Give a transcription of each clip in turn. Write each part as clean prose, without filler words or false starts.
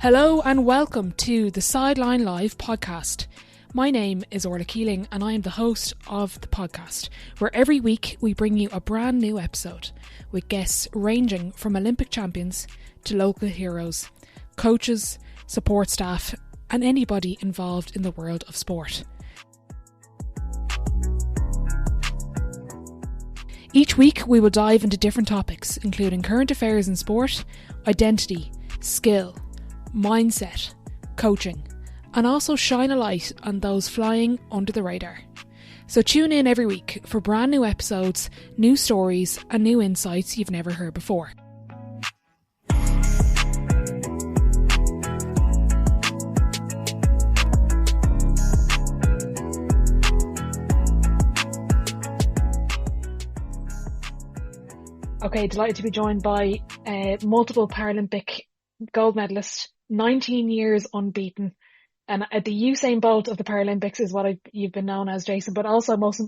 Hello and welcome to the Sideline Live podcast. My name is Orla Keeling and I am the host of the podcast, where every week we bring you a brand new episode with guests ranging from Olympic champions to local heroes, coaches, support staff and anybody involved in the world of sport. Each week we will dive into different topics, including current affairs in sport, identity, skill, mindset, coaching, and also shine a light on those flying under the radar. So tune in every week for brand new episodes, new stories and new insights you've never heard before. Okay, delighted to be joined by multiple Paralympic gold medalist, 19 years unbeaten, and the Usain Bolt of the Paralympics is what you've been known as, Jason, but also most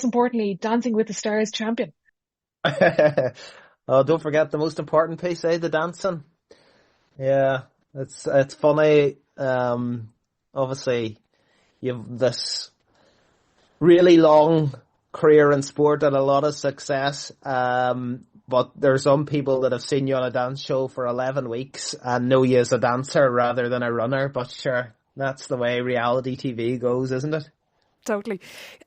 importantly, Dancing with the Stars champion. Oh, don't forget the most important piece, the dancing. Yeah, it's funny. Obviously, you've this really long career in sport and a lot of success. But there are some people that have seen you on a dance show for 11 weeks and know you as a dancer rather than a runner. But sure, that's the way reality TV goes, isn't it? Totally.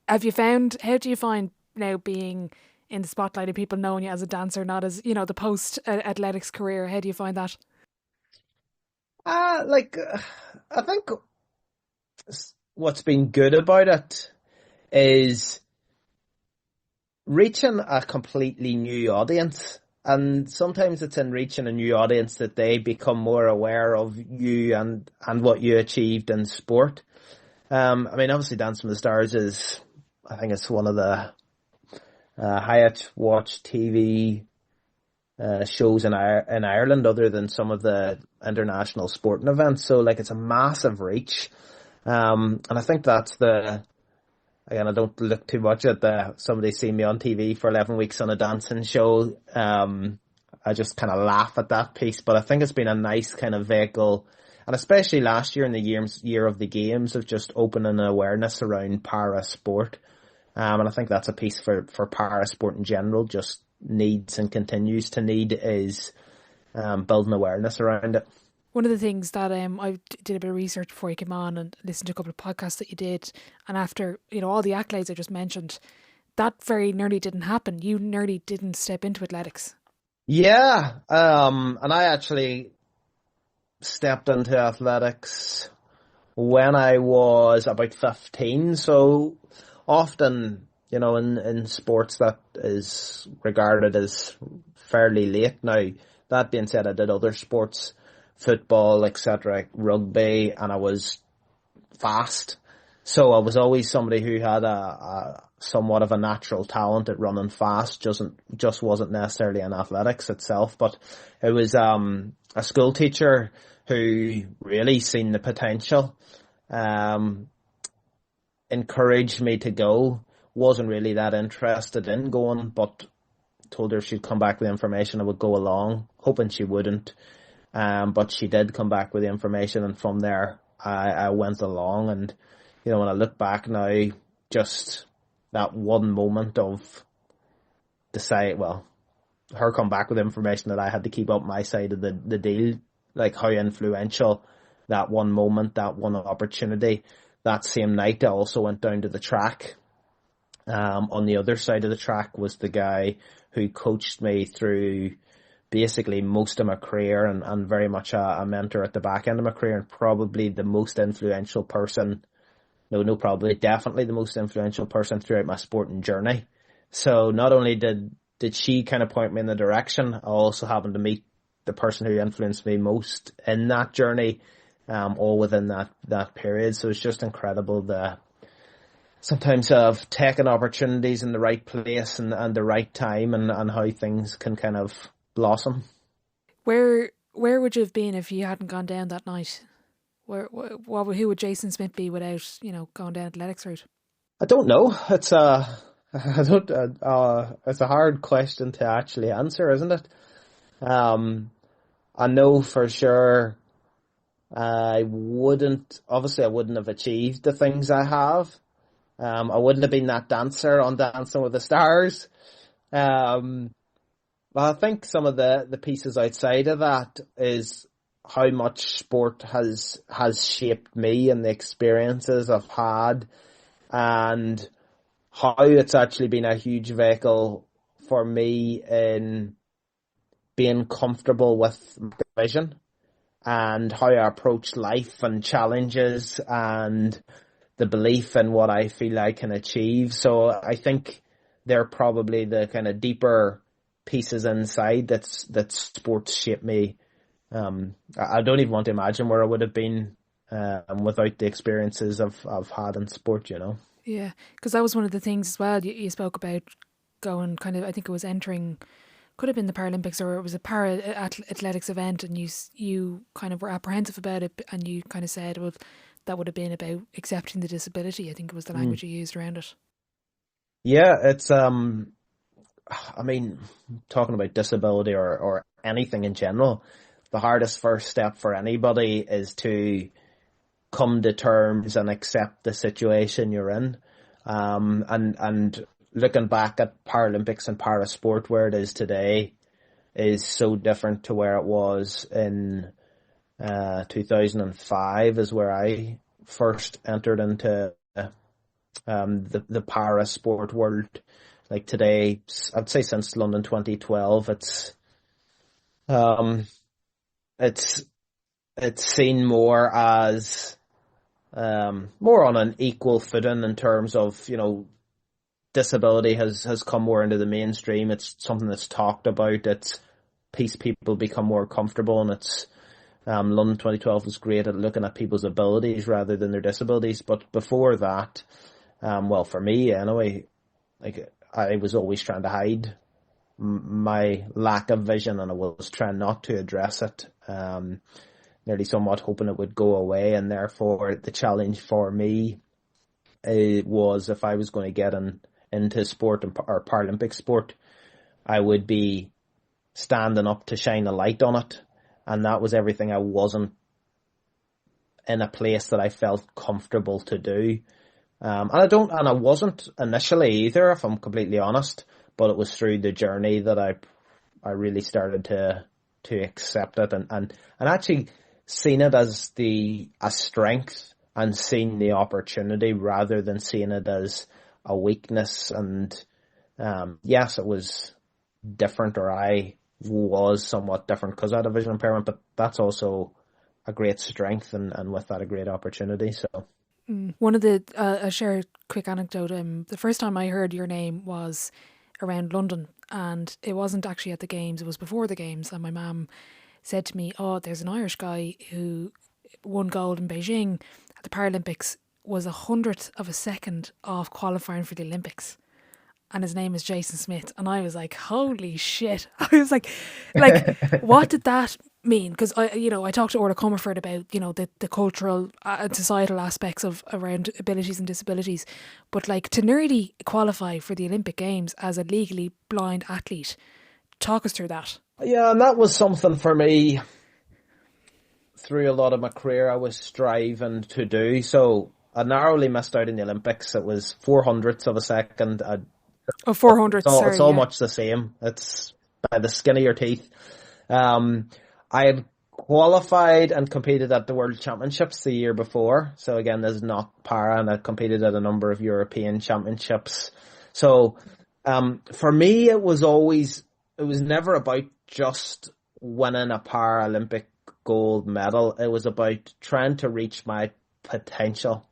How do you find now being in the spotlight of people knowing you as a dancer, not as, the post-athletics career? How do you find that? I think what's been good about it is reaching a completely new audience, and sometimes it's in reaching a new audience that they become more aware of you and what you achieved in sport. Obviously Dancing with the Stars is, I think it's one of the highest watched TV shows in Ireland, other than some of the international sporting events. So it's a massive reach, and I think that's again, I don't look too much at somebody seeing me on TV for 11 weeks on a dancing show. I just kind of laugh at that piece, but I think it's been a nice kind of vehicle, and especially last year in the year of the Games, of just opening awareness around para sport. And I think that's a piece for para sport in general, just needs and continues to need, is building awareness around it. One of the things that I did a bit of research before you came on and listened to a couple of podcasts that you did, and after all the accolades I just mentioned, that very nearly didn't happen. You nearly didn't step into athletics. Yeah, and I actually stepped into athletics when I was about 15. So often, in sports that is regarded as fairly late. Now, that being said, I did other sports, football, etc., rugby, and I was fast. So I was always somebody who had a somewhat of a natural talent at running fast, just wasn't necessarily in athletics itself. But it was a school teacher who really seen the potential, encouraged me to go. Wasn't really that interested in going, but told her if she'd come back with information I would go along, hoping she wouldn't. But she did come back with the information, and from there I went along. And when I look back now, just that one moment of her come back with information that I had to keep up my side of the deal, how influential that one moment, that one opportunity. That same night I also went down to the track. On the other side of the track was the guy who coached me through basically most of my career, and very much a mentor at the back end of my career, and probably the most influential person, definitely the most influential person throughout my sporting journey. So not only did she kind of point me in the direction, I also happened to meet the person who influenced me most in that journey, all within that period. So it's just incredible sometimes of taking opportunities in the right place and the right time, and how things can kind of blossom. Where would you have been if you hadn't gone down that night? Who would Jason Smyth be without going down athletics route? I don't know. It's a hard question to actually answer, isn't it? I know for sure I wouldn't have achieved the things I have. I wouldn't have been that dancer on Dancing with the Stars. But I think some of the pieces outside of that is how much sport has shaped me and the experiences I've had, and how it's actually been a huge vehicle for me in being comfortable with my vision and how I approach life and challenges and the belief in what I feel I can achieve. So I think they're probably the kind of deeper pieces inside that sports shaped me. I don't even want to imagine where I would have been without the experiences I've had in sport, you know. Yeah, because that was one of the things as well. You spoke about going kind of, I think it was entering, could have been the Paralympics or it was a para athletics event, and you kind of were apprehensive about it, and you kind of said, well, that would have been about accepting the disability. I think it was the language you used around it. Yeah, it's I mean, talking about disability or anything in general, the hardest first step for anybody is to come to terms and accept the situation you're in. And looking back at Paralympics and parasport where it is today is so different to where it was in 2005 is where I first entered into the parasport world. Like today, I'd say since London 2012, it's seen more as more on an equal footing in terms of, you know, disability has come more into the mainstream. It's something that's talked about. It's people become more comfortable, and it's London 2012 was great at looking at people's abilities rather than their disabilities. But before that, well, for me anyway, like I was always trying to hide my lack of vision, and I was trying not to address it. Nearly somewhat hoping it would go away, and therefore the challenge for me was if I was going to get into sport or Paralympic sport, I would be standing up to shine a light on it, and that was everything I wasn't in a place that I felt comfortable to do. And I wasn't initially either, if I'm completely honest, but it was through the journey that I really started to accept it and actually seen it as a strength and seen the opportunity rather than seeing it as a weakness. And yes, it was different, or I was somewhat different because I had a vision impairment, but that's also a great strength and with that a great opportunity. So one of the I'll share a quick anecdote. The first time I heard your name was around London, and it wasn't actually at the games, it was before the games, and my mum said to me, oh, there's an Irish guy who won gold in Beijing at the Paralympics, was 100th of a second off qualifying for the Olympics, and his name is Jason Smyth. And I was like, holy shit. I was like what did that mean? Because I talked to Orla Comerford about, the cultural and societal aspects of around abilities and disabilities, but like to nearly qualify for the Olympic Games as a legally blind athlete, talk us through that. Yeah, and that was something for me through a lot of my career I was striving to do. So I narrowly missed out in the Olympics. It was 400ths of a second. 400. It's all much the same. It's by the skin of your teeth. I had qualified and competed at the World Championships the year before. So again, this is not para, and I competed at a number of European Championships. So for me, it was never about just winning a Paralympic gold medal. It was about trying to reach my potential.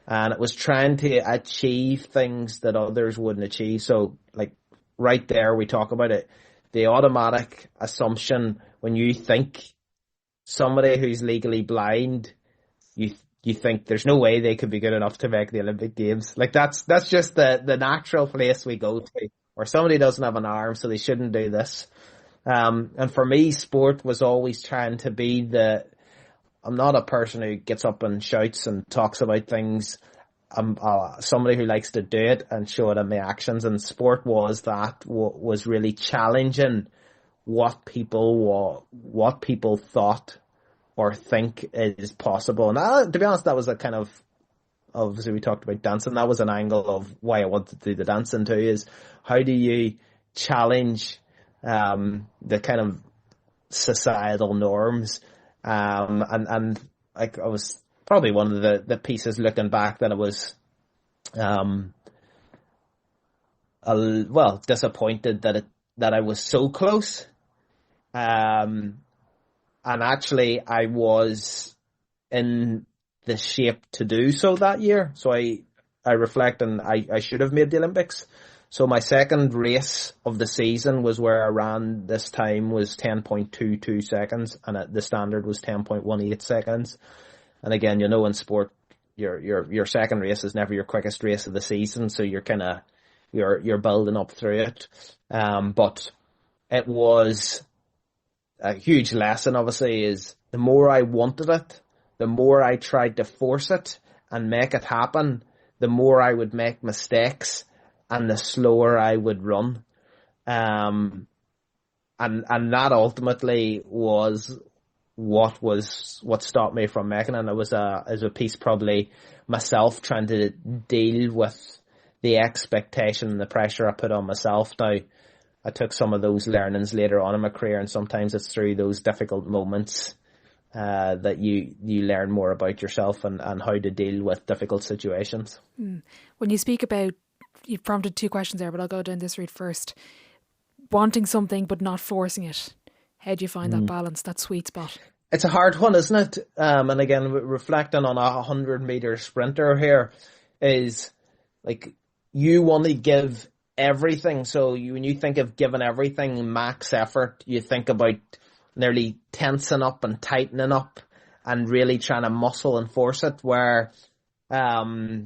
And it was trying to achieve things that others wouldn't achieve. So, like, right there, we talk about it. The automatic assumption when you think somebody who's legally blind, you think there's no way they could be good enough to make the Olympic Games. Like, that's just the natural place we go to. Or somebody doesn't have an arm, so they shouldn't do this. And for me, sport was always trying to be I'm not a person who gets up and shouts and talks about things. I'm somebody who likes to do it and show it in my actions. And sport was really challenging what people thought or think is possible. And to be honest, that was a kind of, obviously we talked about dancing. That was an angle of why I wanted to do the dancing too, is how do you challenge the kind of societal norms, and like I was probably one of the pieces looking back that I was disappointed that I was so close, and actually I was in the shape to do so that year. So I reflect, and I should have made the Olympics. So my second race of the season was where I ran this time was 10.22 seconds, and the standard was 10.18 seconds. And again, in sport, your second race is never your quickest race of the season, so you're kind of you're building up through it. But it was a huge lesson. Obviously, is the more I wanted it, the more I tried to force it and make it happen, the more I would make mistakes and the slower I would run. And that ultimately was what stopped me from making it. And it was a piece probably myself trying to deal with the expectation and the pressure I put on myself. Now, I took some of those learnings later on in my career, and sometimes it's through those difficult moments that you learn more about yourself and how to deal with difficult situations. When you speak about, you've prompted two questions there, but I'll go down this route first. Wanting something but not forcing it. How do you find that balance, that sweet spot? It's a hard one, isn't it? And again, reflecting on a 100-meter sprinter here, is like you want to give everything. So when you think of giving everything, max effort, you think about nearly tensing up and tightening up and really trying to muscle and force it, where there's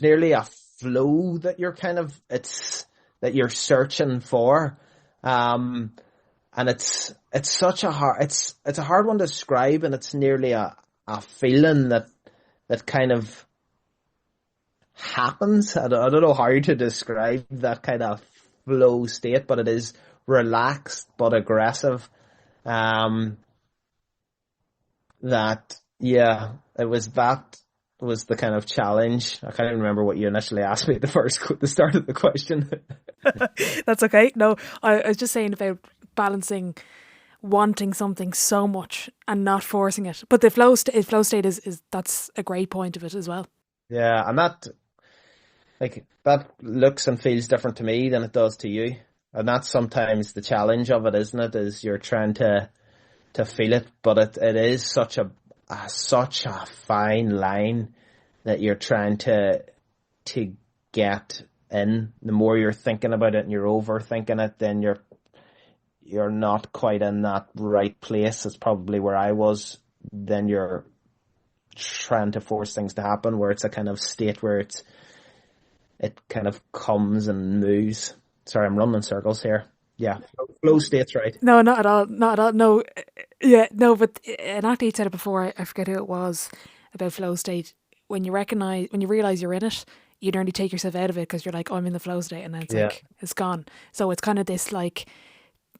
nearly a flow that you're that you're searching for. And it's such a hard one to describe, and it's nearly a feeling that kind of happens. I don't know how to describe that kind of flow state, but it is relaxed but aggressive. It was the kind of challenge. I can't even remember what you initially asked me at the start of the question. That's okay. No, I was just saying about balancing wanting something so much and not forcing it. But the flow state is that's a great point of it as well. Yeah, and that looks and feels different to me than it does to you. And that's sometimes the challenge of it, isn't it? Is you're trying to feel it, but it is such a fine line that you're trying to get in. The more you're thinking about it and you're overthinking it, then you're not quite in that right place. It's probably where I was. Then you're trying to force things to happen, where it's a kind of state where it kind of comes and moves. Sorry, I'm running in circles here. Yeah, flow state's right. No, not at all. Not at all. No, yeah, no. But an athlete said it before. I forget who it was about flow state. When you realize you're in it, you nearly take yourself out of it because you're like, oh, I'm in the flow state, and then it's like it's gone. So it's kind of this like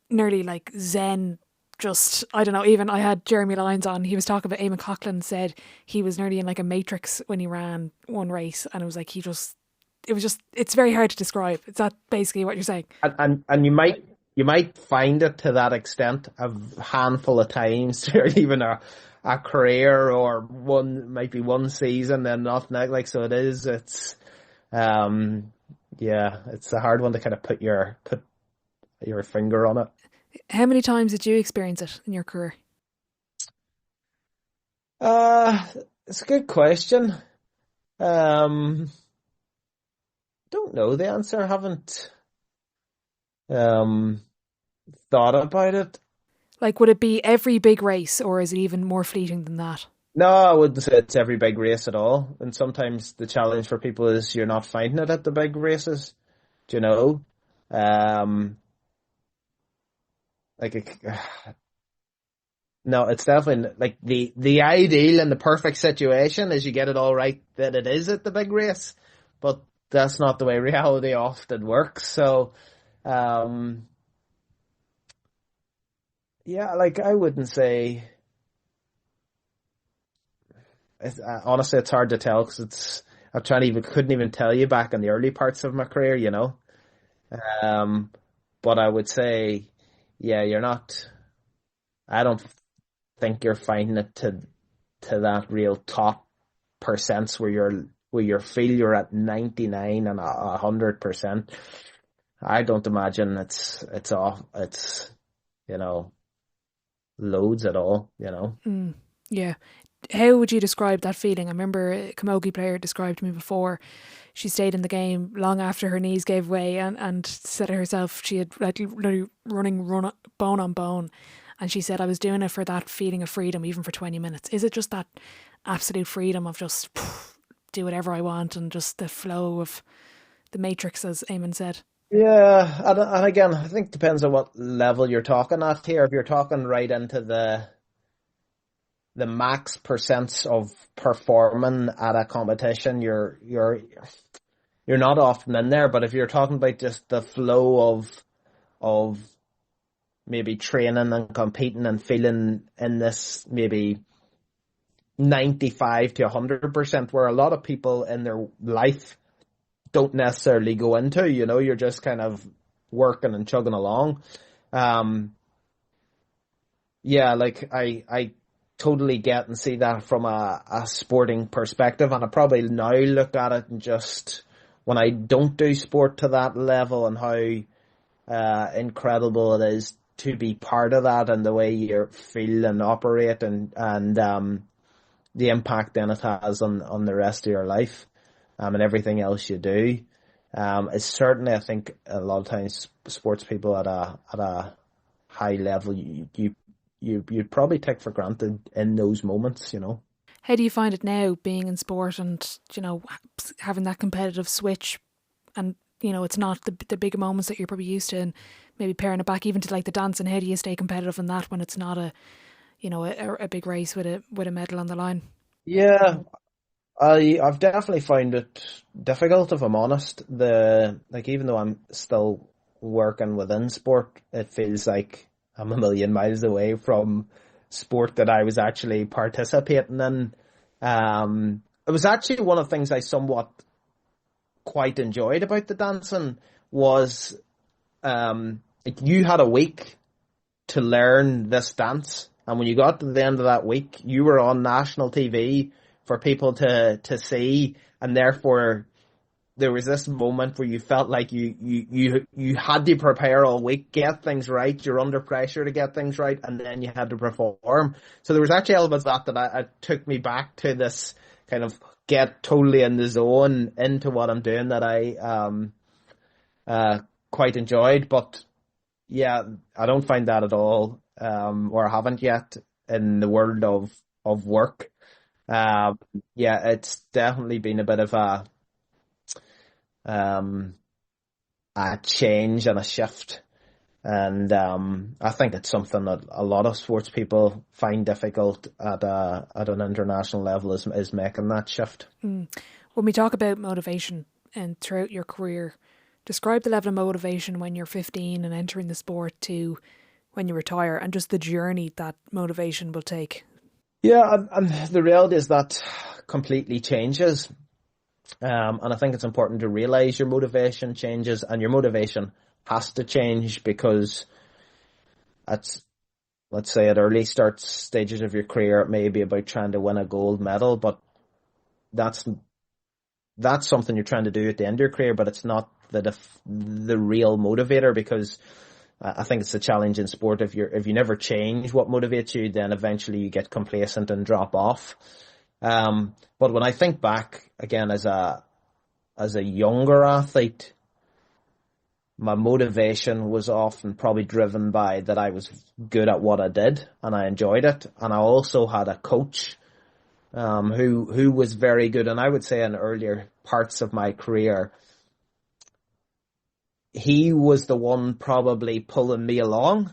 nearly like Zen. Just I don't know. Even I had Jeremy Lyons on. He was talking about Eamon Coughlin. Said he was nearly in like a matrix when he ran one race, and it was like it's very hard to describe. Is that basically what you're saying? And you might find it to that extent a handful of times, or even a career, or one season, then nothing like. So it is. It's it's a hard one to kind of put your finger on it. How many times did you experience it in your career? It's a good question. Don't know the answer. I haven't thought about it. Like, would it be every big race, or is it even more fleeting than that? No, I wouldn't say it's every big race at all. And sometimes the challenge for people is you're not finding it at the big races. Do you know? No, it's definitely like the ideal and the perfect situation is you get it all right, that it is at the big race, but that's not the way reality often works. So, Yeah, like I wouldn't say. Honestly, it's hard to tell because I'm trying to even couldn't even tell you back in the early parts of my career, you know. Um, but I would say, yeah, you're not. I don't think you're finding it to that real top percents where you feel you're at 99 and 100%. I don't imagine it's off. It's you know loads at all. You know. Mm, yeah. How would you describe that feeling? I remember a camogie player described to me before. She stayed in the game long after her knees gave way, and said to herself she had like literally run bone on bone. And she said, I was doing it for that feeling of freedom, even for 20 minutes. Is it just that absolute freedom of just do whatever I want and just the flow of the matrix, as Eamon said? Yeah, and again, I think it depends on what level you're talking at here. If you're talking right into the max percents of performing at a competition, you're not often in there. But if you're talking about just the flow of maybe training and competing and feeling in this maybe 95 to 100%, where a lot of people in their life don't necessarily go into, you're just kind of working and chugging along. Um, yeah, like I totally get and see that from a sporting perspective, and I probably now look at it and just when I don't do sport to that level and how incredible it is to be part of that and the way you feel and operate and the impact then it has on the rest of your life and everything else you do. It's certainly, I think, a lot of times sports people at a high level you'd probably take for granted in those moments. How do you find it now, being in sport and, having that competitive switch? And, it's not the bigger moments that you're probably used to, and maybe pairing it back even to like the dancing. How do you stay competitive in that when it's not a big race with a medal on the line? Yeah, I've definitely found it difficult, if I'm honest. Even though I'm still working within sport, it feels like I'm a million miles away from sport that I was actually participating in. It was actually one of the things I somewhat quite enjoyed about the dancing was you had a week to learn this dance, and when you got to the end of that week, you were on national TV for people to see, and therefore there was this moment where you felt like you had to prepare all week, get things right. You're under pressure to get things right, and then you had to perform. So there was actually elements of that I took me back to this kind of get totally in the zone into what I'm doing that I quite enjoyed. But yeah, I don't find that at all, or haven't yet in the world of work. Um, yeah, it's definitely been a bit of um, a change and a shift. And I think it's something that a lot of sports people find difficult at an international level is making that shift. Mm. When we talk about motivation and throughout your career, describe the level of motivation when you're 15 and entering the sport to when you retire, and just the journey that motivation will take. Yeah, and the reality is that completely changes. And I think it's important to realize your motivation changes, and your motivation has to change because at, let's say, at early start stages of your career, it may be about trying to win a gold medal, but that's something you're trying to do at the end of your career, but it's not the real motivator, because I think it's a challenge in sport. If you never change what motivates you, then eventually you get complacent and drop off. But when I think back again as a younger athlete, my motivation was often probably driven by that I was good at what I did and I enjoyed it, and I also had a coach who was very good. And I would say in earlier parts of my career, he was the one probably pulling me along.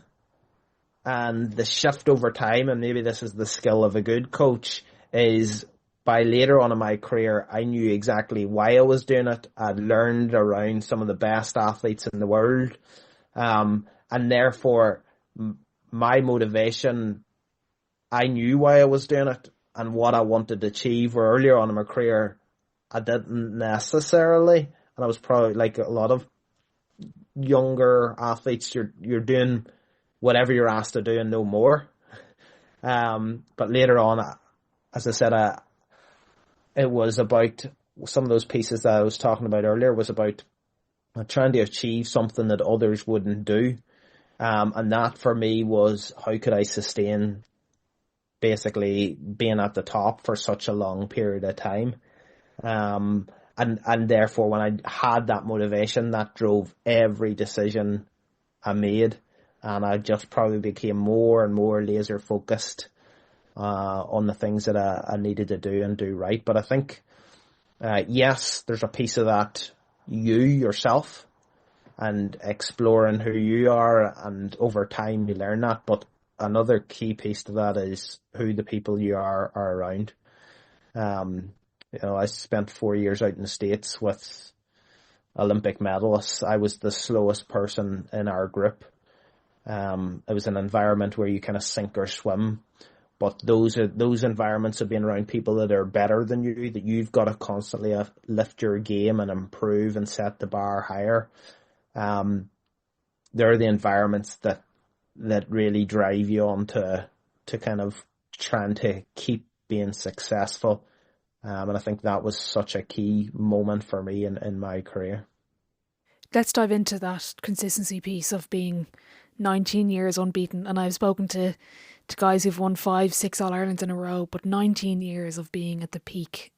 And the shift over time, and maybe this is the skill of a good coach, is by later on in my career, I knew exactly why I was doing it. I'd learned around some of the best athletes in the world. And therefore my motivation, I knew why I was doing it and what I wanted to achieve. Where earlier on in my career, I didn't necessarily, and I was probably like a lot of younger athletes, you're doing whatever you're asked to do and no more. But later on, as I said, it was about some of those pieces that I was talking about earlier, was about trying to achieve something that others wouldn't do. And that for me was, how could I sustain basically being at the top for such a long period of time? And therefore when I had that motivation, that drove every decision I made. And I just probably became more and more laser focused on the things that I needed to do and do right. But I think, yes, there's a piece of that, you yourself and exploring who you are, and over time you learn that. But another key piece to that is who the people you are around. I spent 4 years out in the States with Olympic medalists. I was the slowest person in our group. It was an environment where you kind of sink or swim. But those environments of being around people that are better than you, that you've got to constantly lift your game and improve and set the bar higher. They're the environments that really drive you on to kind of trying to keep being successful. And I think that was such a key moment for me in my career. Let's dive into that consistency piece of being 19 years unbeaten. And I've spoken to guys who've won 5-6 All-Irelands in a row, but 19 years of being at the peak.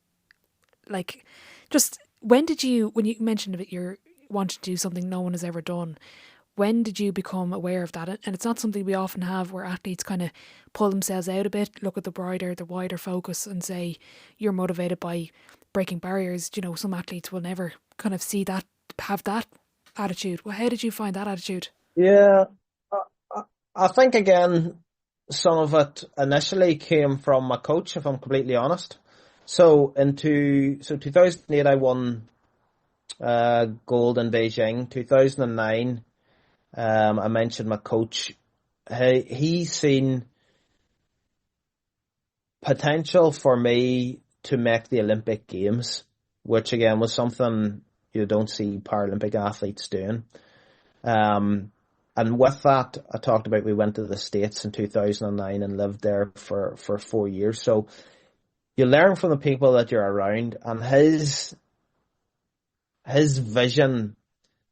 Like, just when you mentioned that you wanted to do something no one has ever done, when did you become aware of that? And it's not something we often have, where athletes kind of pull themselves out a bit, look at the wider focus and say, you're motivated by breaking barriers. Some athletes will never kind of have that attitude. Well, how did you find that attitude? Yeah, I think, again, some of it initially came from my coach, if I'm completely honest. So 2008 I won gold in Beijing. 2009, I mentioned my coach. He's seen potential for me to make the Olympic Games, which again was something you don't see Paralympic athletes doing. And with that, I talked about, we went to the States in 2009 and lived there for 4 years. So you learn from the people that you're around, and his vision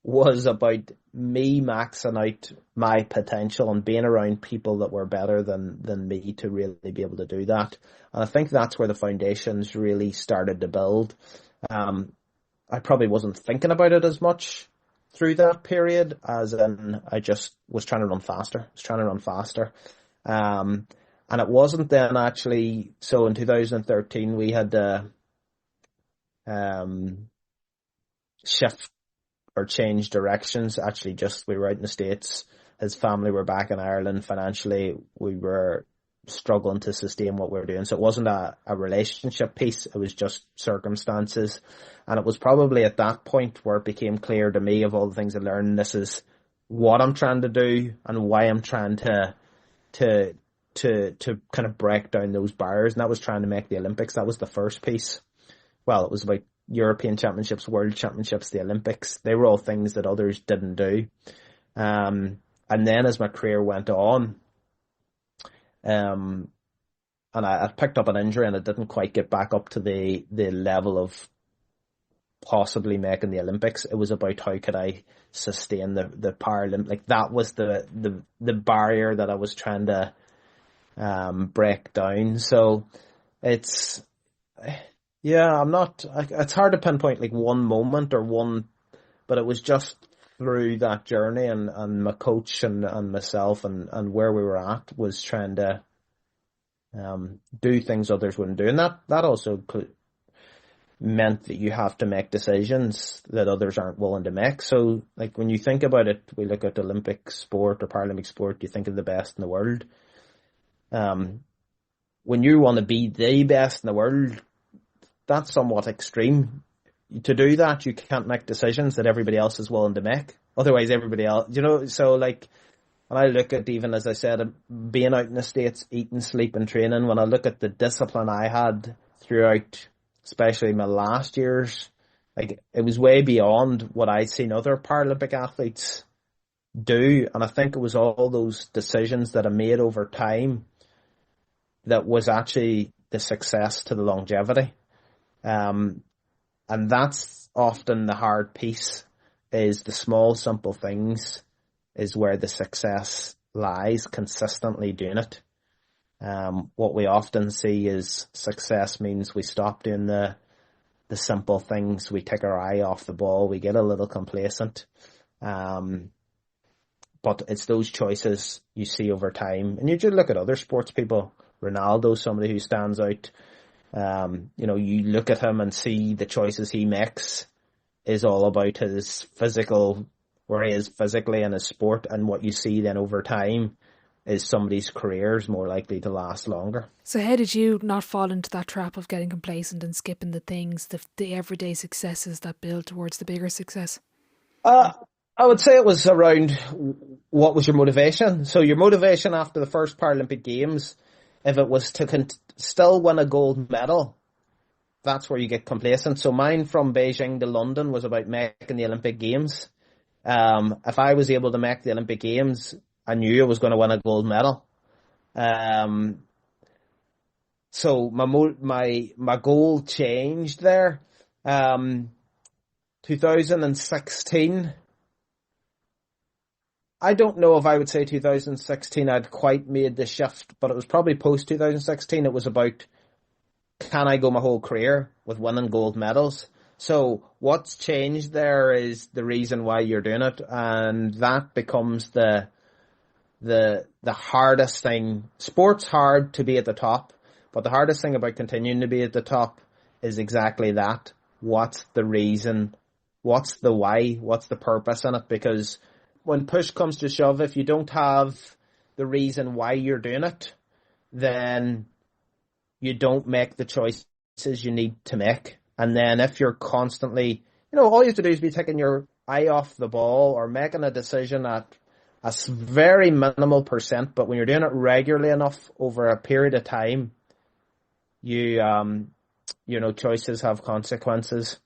was about me maxing out my potential and being around people that were better than me to really be able to do that. And I think that's where the foundations really started to build. I probably wasn't thinking about it as much through that period, as in I just was trying to run faster. And it wasn't then actually, so in 2013 we had to shift or change directions. Actually, just we were out in the States. His family were back in Ireland. Financially, we were struggling to sustain what we were doing. So it wasn't a relationship piece. It was just circumstances. And it was probably at that point where it became clear to me, of all the things I learned, this is what I'm trying to do and why I'm trying to kind of break down those barriers. And that was trying to make the Olympics. That was the first piece. Well, it was about European Championships, World Championships, the Olympics. They were all things that others didn't do. And then as my career went on, and I picked up an injury and I didn't quite get back up to the level of possibly making the Olympics. It was about how could I sustain the Paralympic. Like, that was the barrier that I was trying to break down. So it's, yeah, it's hard to pinpoint like one moment or one, but it was just through that journey and my coach and myself and where we were at was trying to do things others wouldn't do. And that also meant that you have to make decisions that others aren't willing to make. So like when you think about it, we look at Olympic sport or Paralympic sport, you think of the best in the world. When you want to be the best in the world, that's somewhat extreme. To do that, you can't make decisions that everybody else is willing to make. Otherwise, everybody else, so like, when I look at, even as I said, being out in the States, eating, sleeping, training, when I look at the discipline I had throughout, especially my last years, like, it was way beyond what I'd seen other Paralympic athletes do. And I think it was all those decisions that I made over time that was actually the success to the longevity. And that's often the hard piece, is the small, simple things is where the success lies, consistently doing it. What we often see is success means we stop doing the simple things, we take our eye off the ball, we get a little complacent. But it's those choices you see over time. And you just look at other sports people. Ronaldo, somebody who stands out. You look at him and see the choices he makes is all about his physical, where he is physically in his sport. And what you see then over time is somebody's career is more likely to last longer. So how did you not fall into that trap of getting complacent and skipping the things, the everyday successes that build towards the bigger success? I would say it was around what was your motivation. So your motivation after the first Paralympic Games, if it was to still win a gold medal, that's where you get complacent. So mine from Beijing to London was about making the Olympic Games. If I was able to make the Olympic Games, I knew I was going to win a gold medal. So my goal changed there. 2016. I don't know if I would say 2016 I'd quite made the shift, but it was probably post 2016. It was about, can I go my whole career with winning gold medals? So what's changed there is the reason why you're doing it, and that becomes the hardest thing. Sport's hard to be at the top, but the hardest thing about continuing to be at the top is exactly that. What's the reason? What's the why? What's the purpose in it? Because when push comes to shove, if you don't have the reason why you're doing it, then you don't make the choices you need to make. And then if you're constantly, all you have to do is be taking your eye off the ball or making a decision at a very minimal percent, but when you're doing it regularly enough over a period of time, choices have consequences.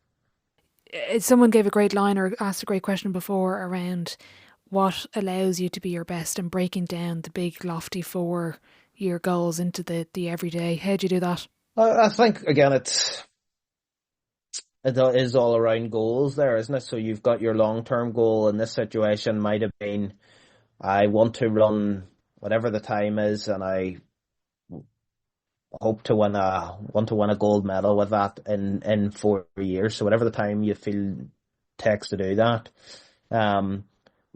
Someone gave a great line or asked a great question before around what allows you to be your best and breaking down the big lofty 4-year goals into the everyday. How do you do that? I think, again, it is all around goals there, isn't it? So you've got your long-term goal in this situation might have been, I want to run whatever the time is, and I hope to want to win a gold medal with that in 4 years. So whatever the time you feel takes to do that.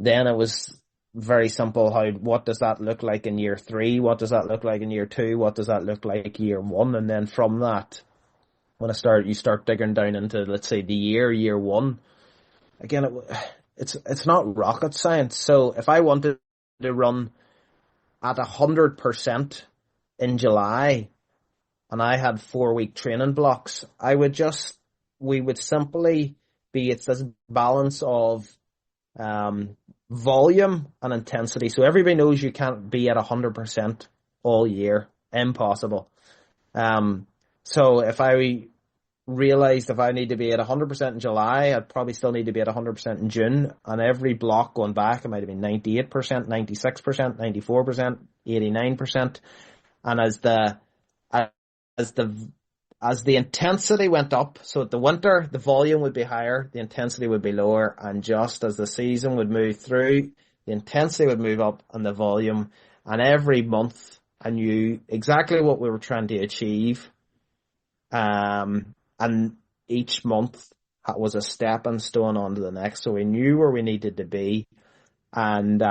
Then it was very simple. What does that look like in year 3? What does that look like in year 2? What does that look like year 1? And then from that, when you start digging down into, let's say, the year 1. Again, it's not rocket science. So if I wanted to run at 100% in July, and I had 4-week training blocks, we would simply it's this balance of volume and intensity. So everybody knows you can't be at 100% all year. Impossible. So if I realized if I need to be at 100% in July, I'd probably still need to be at 100% in June. And every block going back, it might have been 98%, 96%, 94%, 89%. And as the intensity went up, so at the winter, the volume would be higher, the intensity would be lower, and just as the season would move through, the intensity would move up and the volume, and every month I knew exactly what we were trying to achieve, and each month was a stepping stone onto the next, so we knew where we needed to be. And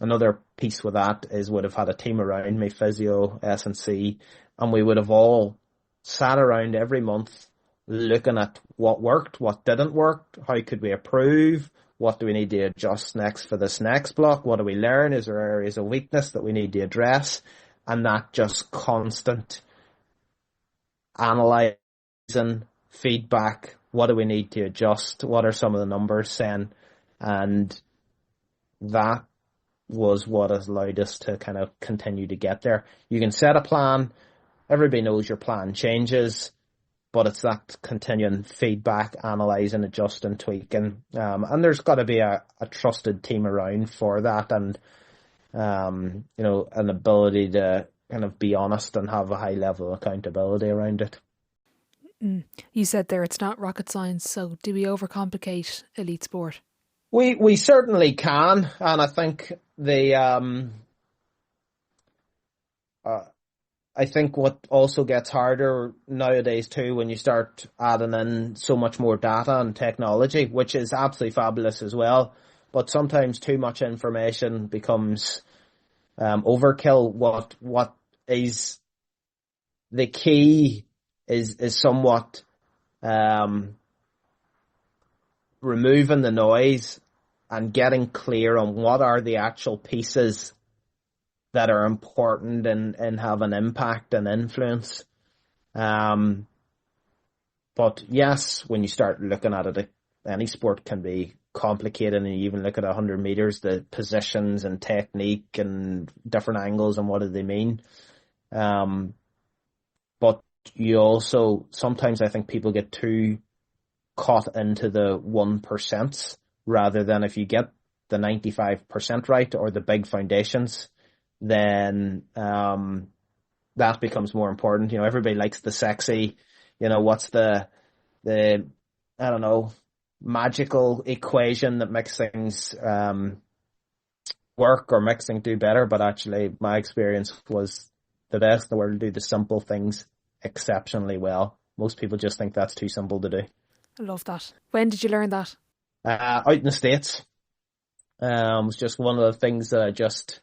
another piece with that is would have had a team around me, physio, S&C, and we would have all sat around every month looking at what worked, what didn't work, how could we improve, what do we need to adjust next for this next block, what do we learn, is there areas of weakness that we need to address, and that just constant analysing, feedback, what do we need to adjust, what are some of the numbers saying, and that was what has allowed us to kind of continue to get there. You can set a plan. Everybody knows your plan changes, but it's that continuing feedback, analysing, adjusting, tweaking. And there's got to be a trusted team around for that, and, an ability to kind of be honest and have a high level of accountability around it. You said there it's not rocket science, so do we overcomplicate elite sport? We certainly can, and I think I think what also gets harder nowadays too, when you start adding in so much more data and technology, which is absolutely fabulous as well, but sometimes too much information becomes overkill. What is the key is somewhat removing the noise and getting clear on what are the actual pieces that are important and have an impact and influence. But yes, when you start looking at it, any sport can be complicated, and you even look at 100 meters, the positions and technique and different angles and what do they mean. But you also, sometimes I think people get too caught into the 1%, rather than if you get the 95% right or the big foundations, then that becomes more important. Everybody likes the sexy, what's the I don't know, magical equation that makes things work or makes things do better. But actually, my experience was the best in the world do the simple things exceptionally well. Most people just think that's too simple to do. I love that. When did you learn that? Out in the States. It was just one of the things that I just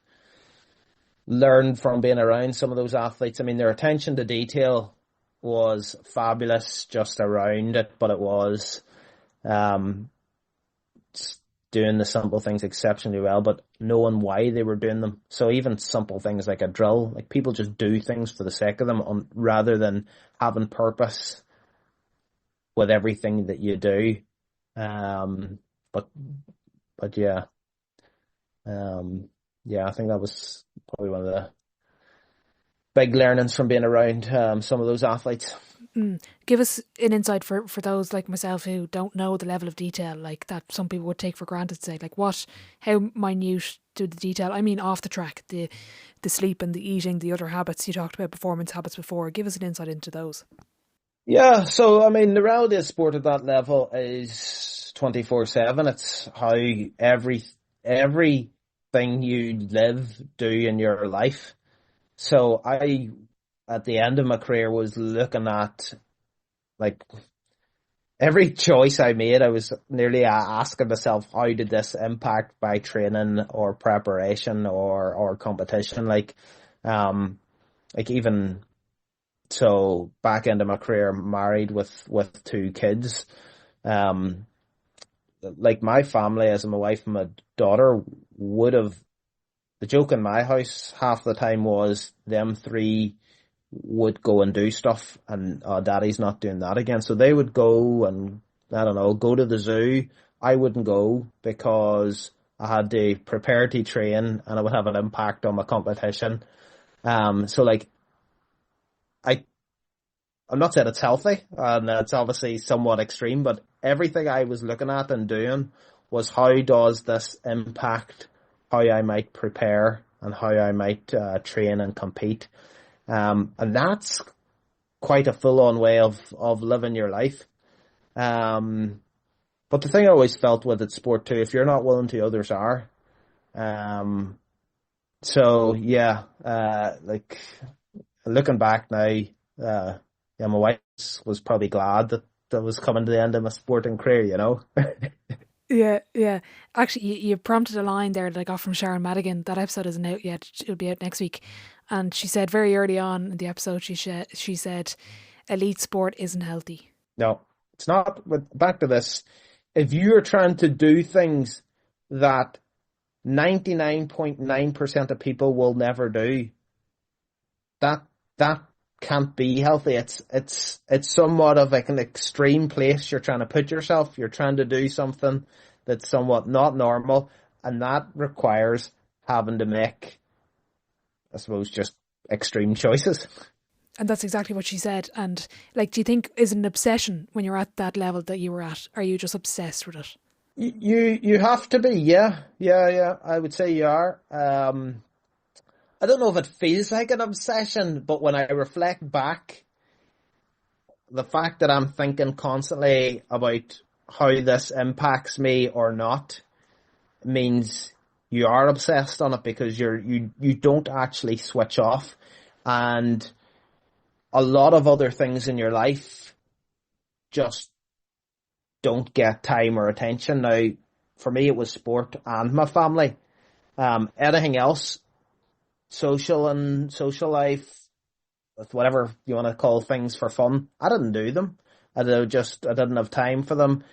learned from being around some of those athletes. I mean, their attention to detail was fabulous just around it, but it was doing the simple things exceptionally well, but knowing why they were doing them. So even simple things like a drill, like people just do things for the sake of them rather than having purpose with everything that you do. But yeah. I think that was probably one of the big learnings from being around some of those athletes. Give us an insight for those like myself who don't know the level of detail like that some people would take for granted, say, like how minute do the detail, I mean off the track, the sleep and the eating, the other habits. You talked about performance habits before. Give us an insight into those. Yeah, so I mean the reality of sport at that level is 24/7. It's how everything you do in your life. So I, at the end of my career, was looking at like every choice I made. I was nearly asking myself, how did this impact my training or preparation or competition? Like even so, back into my career, married with two kids. Like my family, as my wife and my daughter, would have, the joke in my house half the time was them three would go and do stuff and daddy's not doing that again. So they would go and, I don't know, go to the zoo. I wouldn't go because I had to prepare to train and it would have an impact on my competition. So like, I'm not saying it's healthy, and it's obviously somewhat extreme, but everything I was looking at and doing was how does this impact how I might prepare and how I might train and compete. And that's quite a full-on way of living your life. But the thing I always felt with it, sport too, if you're not willing to, others are. So yeah, like looking back now, my wife was probably glad that was coming to the end of my sporting career, Yeah. Actually, you prompted a line there that I got from Sharon Madigan. That episode isn't out yet. It'll be out next week. And she said very early on in the episode, she said, elite sport isn't healthy. No, it's not. But back to this. If you're trying to do things that 99.9% of people will never do, that can't be healthy. It's somewhat of like an extreme place you're trying to put yourself. You're trying to do something that's somewhat not normal, and that requires having to make, I suppose, just extreme choices. And that's exactly what she said. And like, do you think is it an obsession when you're at that level that you were at? Are you just obsessed with it? You have to be, yeah. I would say you are. I don't know if it feels like an obsession, but when I reflect back, the fact that I'm thinking constantly about how this impacts me or not means you are obsessed on it, because you don't actually switch off, and a lot of other things in your life just don't get time or attention. Now, for me, it was sport and my family. Anything else, social life, with whatever you want to call things for fun, I didn't do them. I didn't have time for them.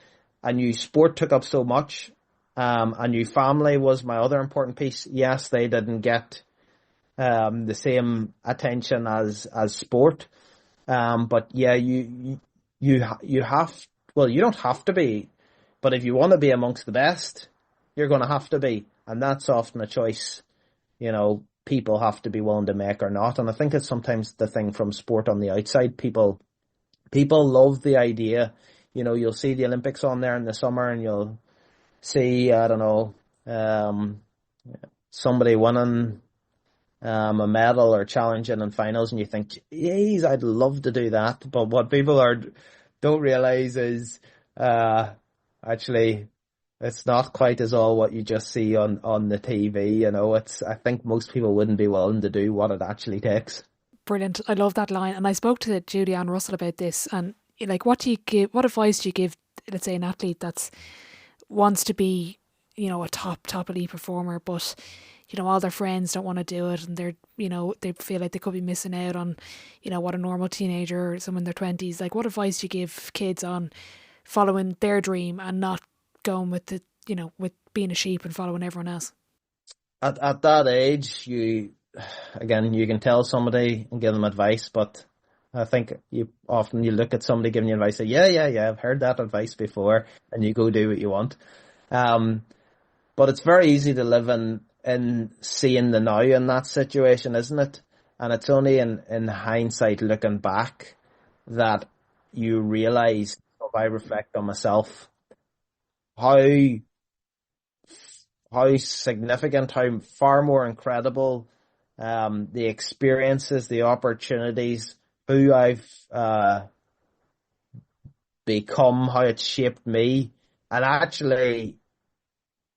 I knew sport took up so much. I knew family was my other important piece. Yes, they didn't get the same attention as sport. But yeah, you have, well, you don't have to be, but if you want to be amongst the best, you're going to have to be, and that's often a choice, people have to be willing to make or not. And I think it's sometimes the thing from sport on the outside. People love the idea. You'll see the Olympics on there in the summer, and you'll see, I don't know, somebody winning a medal or challenging in finals, and you think, "Jeez, I'd love to do that." But what people don't realize is, actually, it's not quite as all what you just see on the TV. I think most people wouldn't be willing to do what it actually takes. Brilliant. I love that line. And I spoke to Julianne Russell about this, and like, what advice do you give, let's say, an athlete that's wants to be, a top elite performer, but all their friends don't want to do it, and they feel like they could be missing out on, what a normal teenager or someone in their 20s, like, what advice do you give kids on following their dream and not going with with being a sheep and following everyone else? At that age, you can tell somebody and give them advice, but I think you look at somebody giving you advice, say, yeah, I've heard that advice before, and you go do what you want. But it's very easy to live in seeing the now in that situation, isn't it? And it's only in hindsight, looking back, that you realise, if I reflect on myself, how significant, how far more incredible the experiences, the opportunities, who I've become, how it's shaped me. And actually,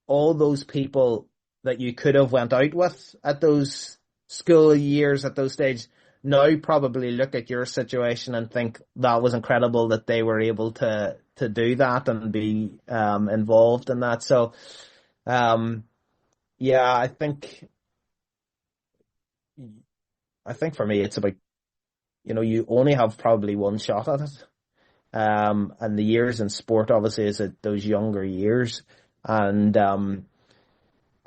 all those people that you could have went out with at those school years, at those stages, now probably look at your situation and think that was incredible that they were able to do that and be involved in that. So, yeah, I think for me, it's about, you only have probably one shot at it. And the years in sport, obviously, is at those younger years. And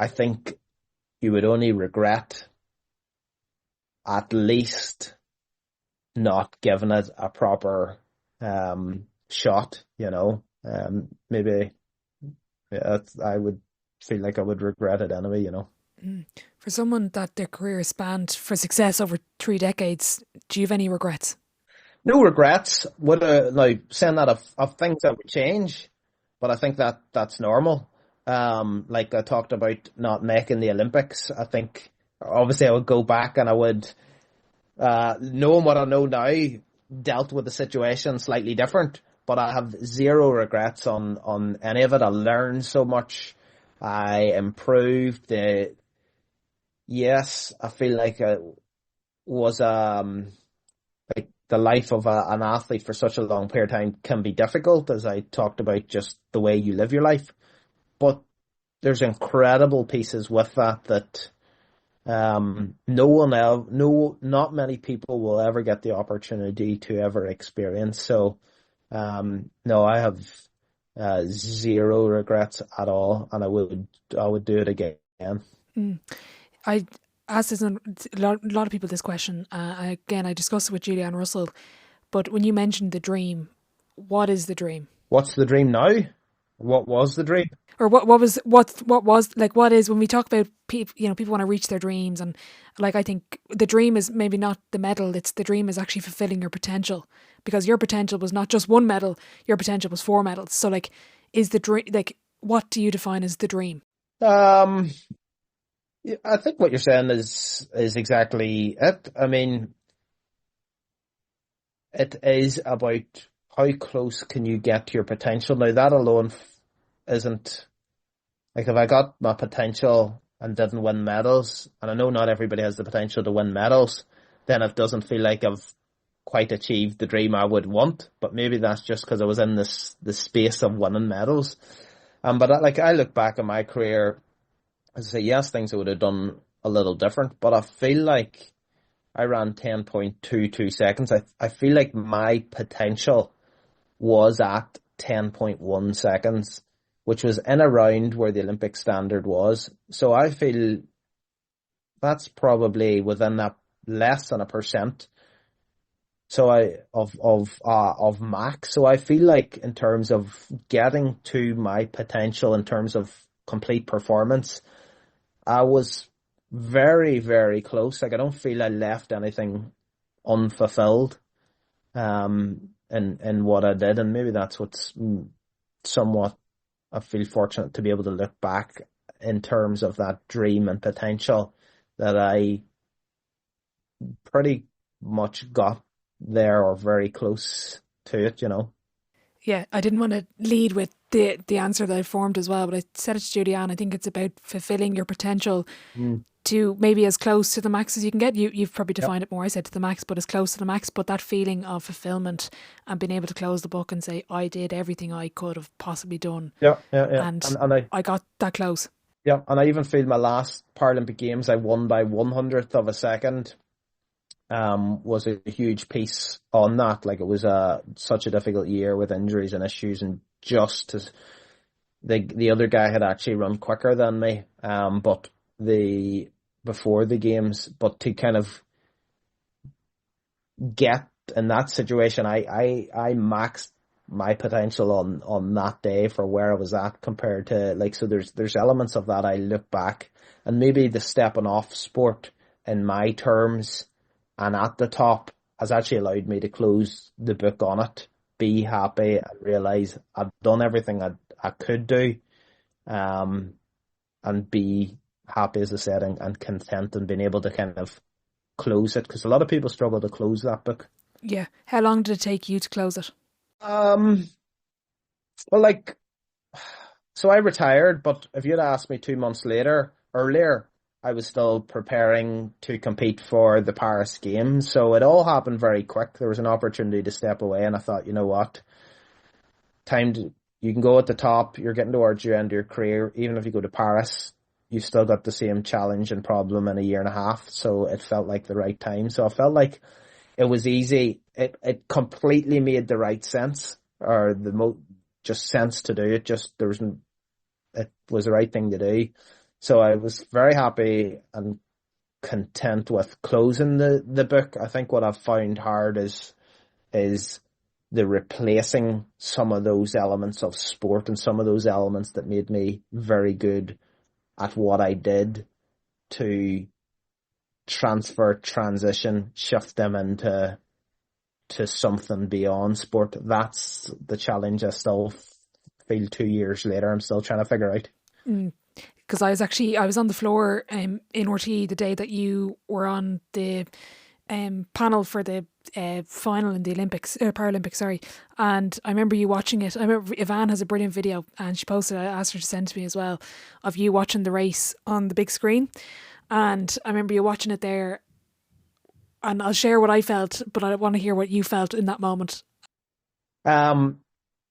I think you would only regret at least not giving it a proper shot, maybe, yeah, I would feel like I would regret it anyway, For someone that their career spanned for success over 3 decades, do you have any regrets? No regrets. Now, saying that of things that would change, but I think that's normal. Like I talked about not making the Olympics, I think obviously I would go back and I would, knowing what I know now, dealt with the situation slightly different, but I have zero regrets on any of it. I learned so much. I improved. Yes, I feel like it was, like the life of an athlete for such a long period of time can be difficult, as I talked about, just the way you live your life. But there's incredible pieces with that not many people will ever get the opportunity to ever experience. So, no, I have zero regrets at all, and I would do it again. I asked a lot of people this question. I discussed it with Julianne Russell. But when you mentioned the dream, what is the dream? What's the dream now? What was the dream? Or what was like, what is, when we talk about people, people want to reach their dreams, and like, I think the dream is maybe not the medal, it's the dream is actually fulfilling your potential, because your potential was not just one medal, your potential was 4 medals. So like, is the dream, like, what do you define as the dream? Um, yeah, I think what you're saying is exactly it. I mean, it is about how close can you get to your potential. Now, that alone isn't like, if I got my potential and didn't win medals, and I know not everybody has the potential to win medals, then it doesn't feel like I've quite achieved the dream I would want. But maybe that's just because I was in this space of winning medals. But like, I look back at my career, as I say, yes, things I would have done a little different, but I feel like I ran 10.22 seconds. I feel like my potential was at 10.1 seconds, which was in around where the Olympic standard was. So I feel that's probably within that, less than 1%. So of max. So I feel like, in terms of getting to my potential, in terms of complete performance, I was very, very close. Like, I don't feel I left anything unfulfilled in what I did, and maybe that's what's somewhat, I feel fortunate to be able to look back in terms of that dream and potential, that I pretty much got there, or very close to it, you know. Yeah, I didn't want to lead with the answer that I formed as well, but I said it to Julianne. I think it's about fulfilling your potential Mm. to maybe as close to the max as you can get. You've probably Yep. defined it more. I said to the max, but as close to the max. But that feeling of fulfillment and being able to close the book and say, I did everything I could have possibly done, Yeah, yeah, yeah. and And I got that close. I even feel my last Paralympic Games, I won by 100th of a second. Was a huge piece on that. Like, it was such a difficult year with injuries and issues, and just as the other guy had actually run quicker than me, but the before the games, but to kind of get in that situation, I maxed my potential on that day for where I was at, compared to, like, so there's elements of that I look back, and maybe the stepping off sport in my terms and at the top has actually allowed me to close the book on it, be happy, and realize I've done everything I could do, um, and be happy, as I said, and content, and being able to kind of close it, because a lot of people struggle to close that book. Yeah. How long did it take you to close it? Um, well, like, so I retired, but if you'd asked me 2 months earlier, I was still preparing to compete for the Paris Games. So it all happened very quick. There was an opportunity to step away, and I thought, you know what, you can go at the top. You're getting towards your end of your career. Even if you go to Paris, you've still got the same challenge and problem in a year and a half. So it felt like the right time. So I felt like it was easy. It completely made the right sense, or just sense to do it. Just it was the right thing to do. So I was very happy and content with closing the book. I think what I've found hard is the replacing some of those elements of sport, and some of those elements that made me very good at what I did, to transition, shift them into something beyond sport. That's the challenge I still feel 2 years later. I'm still trying to figure out. Because I was on the floor in RT the day that you were on the panel for the final in the Paralympics, sorry. And I remember you watching it. I remember Yvonne has a brilliant video, and she posted it. I asked her to send to me as well, of you watching the race on the big screen. And I remember you watching it there, and I'll share what I felt, but I want to hear what you felt in that moment. Um,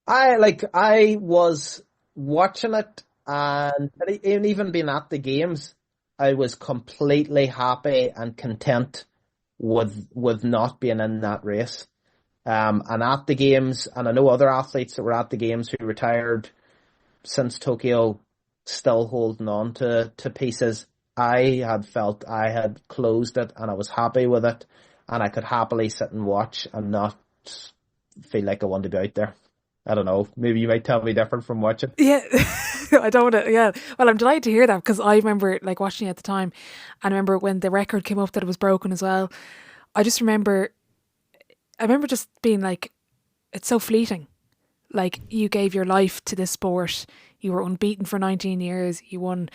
I was watching it, and even being at the games, I was completely happy and content with not being in that race. And at the games, and I know other athletes that were at the games who retired since Tokyo, still holding on to pieces. I had felt I had closed it, and I was happy with it, and I could happily sit and watch and not feel like I wanted to be out there. I don't know. Maybe you might tell me different from watching. Yeah, I don't want to. Yeah, well, I'm delighted to hear that because I remember like watching it at the time, and I remember when the record came up that it was broken as well. I just remember, I remember just being like, it's so fleeting. Like you gave your life to this sport, you were unbeaten for 19 years, you won,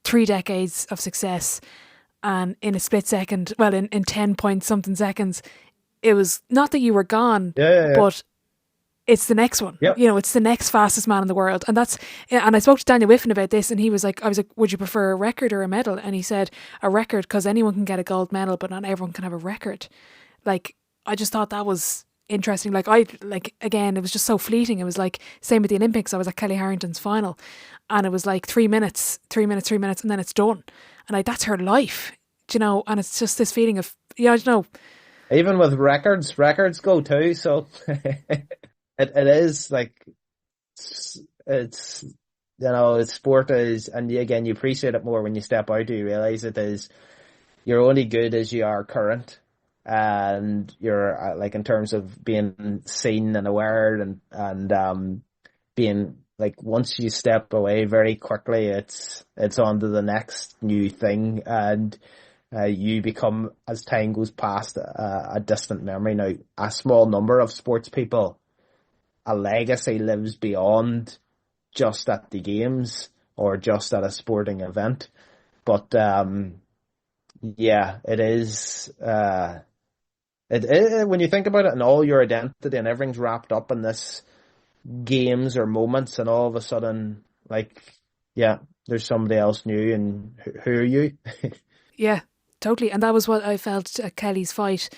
3 decades of success, and in a split second, well, in 10 point something seconds, it was not that you were gone, Yeah, yeah, yeah. but it's the next one. Yep. It's the next fastest man in the world. And I spoke to Daniel Whiffen about this, and he was like, I was like, would you prefer a record or a medal? And he said, a record, because anyone can get a gold medal, but not everyone can have a record. Like, I just thought that was interesting. Again, it was just so fleeting. It was like, same with the Olympics. I was at Kelly Harrington's final, and it was like 3 minutes, 3 minutes, 3 minutes, and then it's done. And that's her life, and it's just this feeling of, I don't know. Even with records go too, so it is like, it's sport is, and again, you appreciate it more when you step out. You realize it is, you're only good as you are current, and you're like, in terms of being seen and aware, and being like, once you step away very quickly, it's on to the next new thing, and you become, as time goes past, a distant memory. Now, a small number of sports people, a legacy lives beyond just at the games or just at a sporting event. But yeah, it is. When you think about it, and all your identity and everything's wrapped up in this games or moments, and all of a sudden, like, yeah, there's somebody else new, and who are you? Yeah, totally. And that was what I felt at Kelly's fight,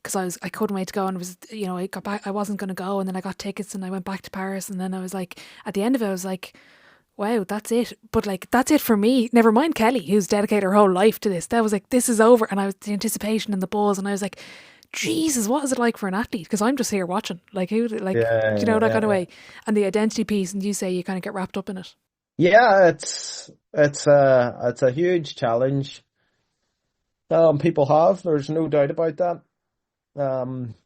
because I couldn't wait to go, and it was, I got back, I wasn't going to go, and then I got tickets and I went back to Paris, and then I was like, at the end of it, I was like, wow, that's it. But like, that's it for me. Never mind Kelly, who's dedicated her whole life to this. That was like, this is over. And I was, the anticipation and the buzz, and I was like, Jesus, what is it like for an athlete? Because I'm just here watching. Like, who, like, Yeah, that kind of yeah. way. And the identity piece, and you say you kind of get wrapped up in it. Yeah, it's a huge challenge. People have. There's no doubt about that. And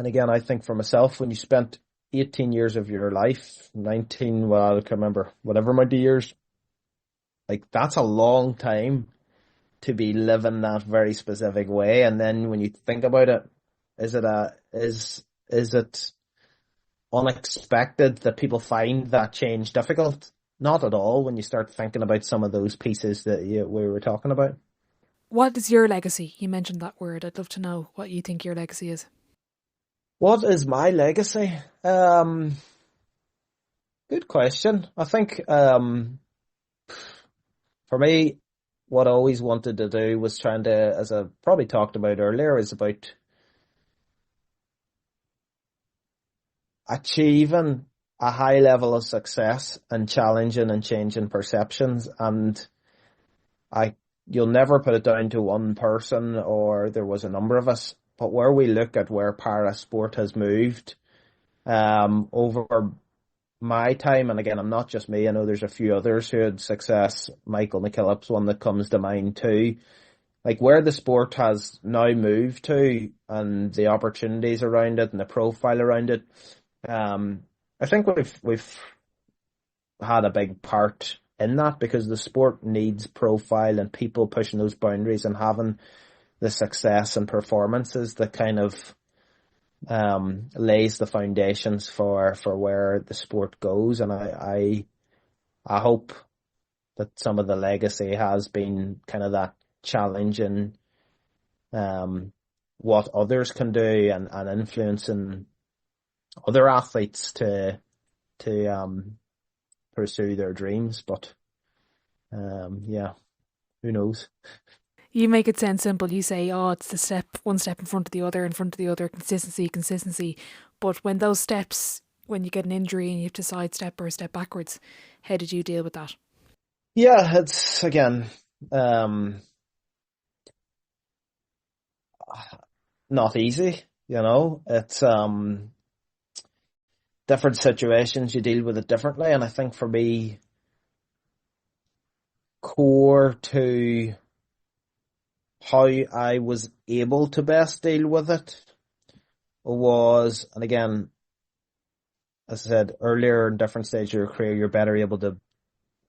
again, I think for myself, when you spent 18 years of your life, 19, well, I can't remember, whatever amount of years, like, that's a long time to be living that very specific way. And then when you think about it, is it unexpected that people find that change difficult? Not at all, when you start thinking about some of those pieces that we were talking about. What is your legacy? You mentioned that word. I'd love to know what you think your legacy is. What is my legacy? Good question. I think, for me, what I always wanted to do was trying to, as I probably talked about earlier, is about achieving a high level of success and challenging and changing perceptions. And you'll never put it down to one person, or there was a number of us, but where we look at where para sport has moved, over my time, and again, I'm not just me, I know there's a few others who had success. Michael McKillop's one that comes to mind too. Like, where the sport has now moved to, and the opportunities around it, and the profile around it, I think we've had a big part in that, because the sport needs profile and people pushing those boundaries and having the success and performances that kind of lays the foundations for where the sport goes. And I hope that some of the legacy has been kind of that challenge in what others can do, and influencing other athletes to pursue their dreams. But yeah, who knows? You make it sound simple. You say, oh, it's one step in front of the other, consistency. But when those steps, when you get an injury and you have to sidestep or step backwards, how did you deal with that? Yeah, it's, again, not easy, it's different situations, you deal with it differently. And I think for me, core to how I was able to best deal with it was, and again, as I said earlier, in different stages of your career, you're better able to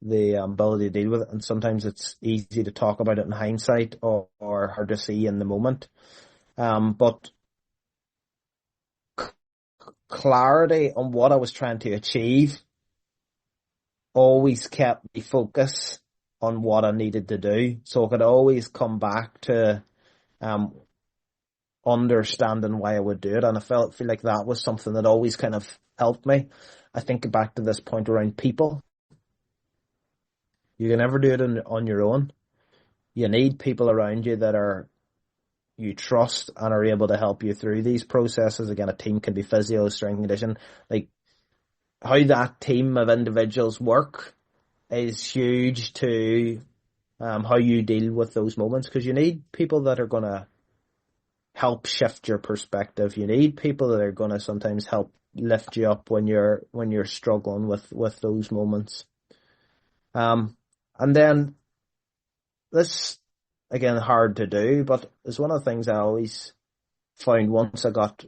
the ability to deal with it. And sometimes it's easy to talk about it in hindsight or hard to see in the moment. But clarity on what I was trying to achieve always kept me focus on what I needed to do. So I could always come back to understanding why I would do it. And I feel like that was something that always kind of helped me. I think back to this point around people. You can never do it on your own. You need people around you that you trust and are able to help you through these processes. Again, a team can be physio, strength and condition. Like, how that team of individuals work is huge to how you deal with those moments, because you need people that are going to help shift your perspective. You need people that are going to sometimes help lift you up when you're struggling with those moments. And then this, again, hard to do, but it's one of the things I always found once I got.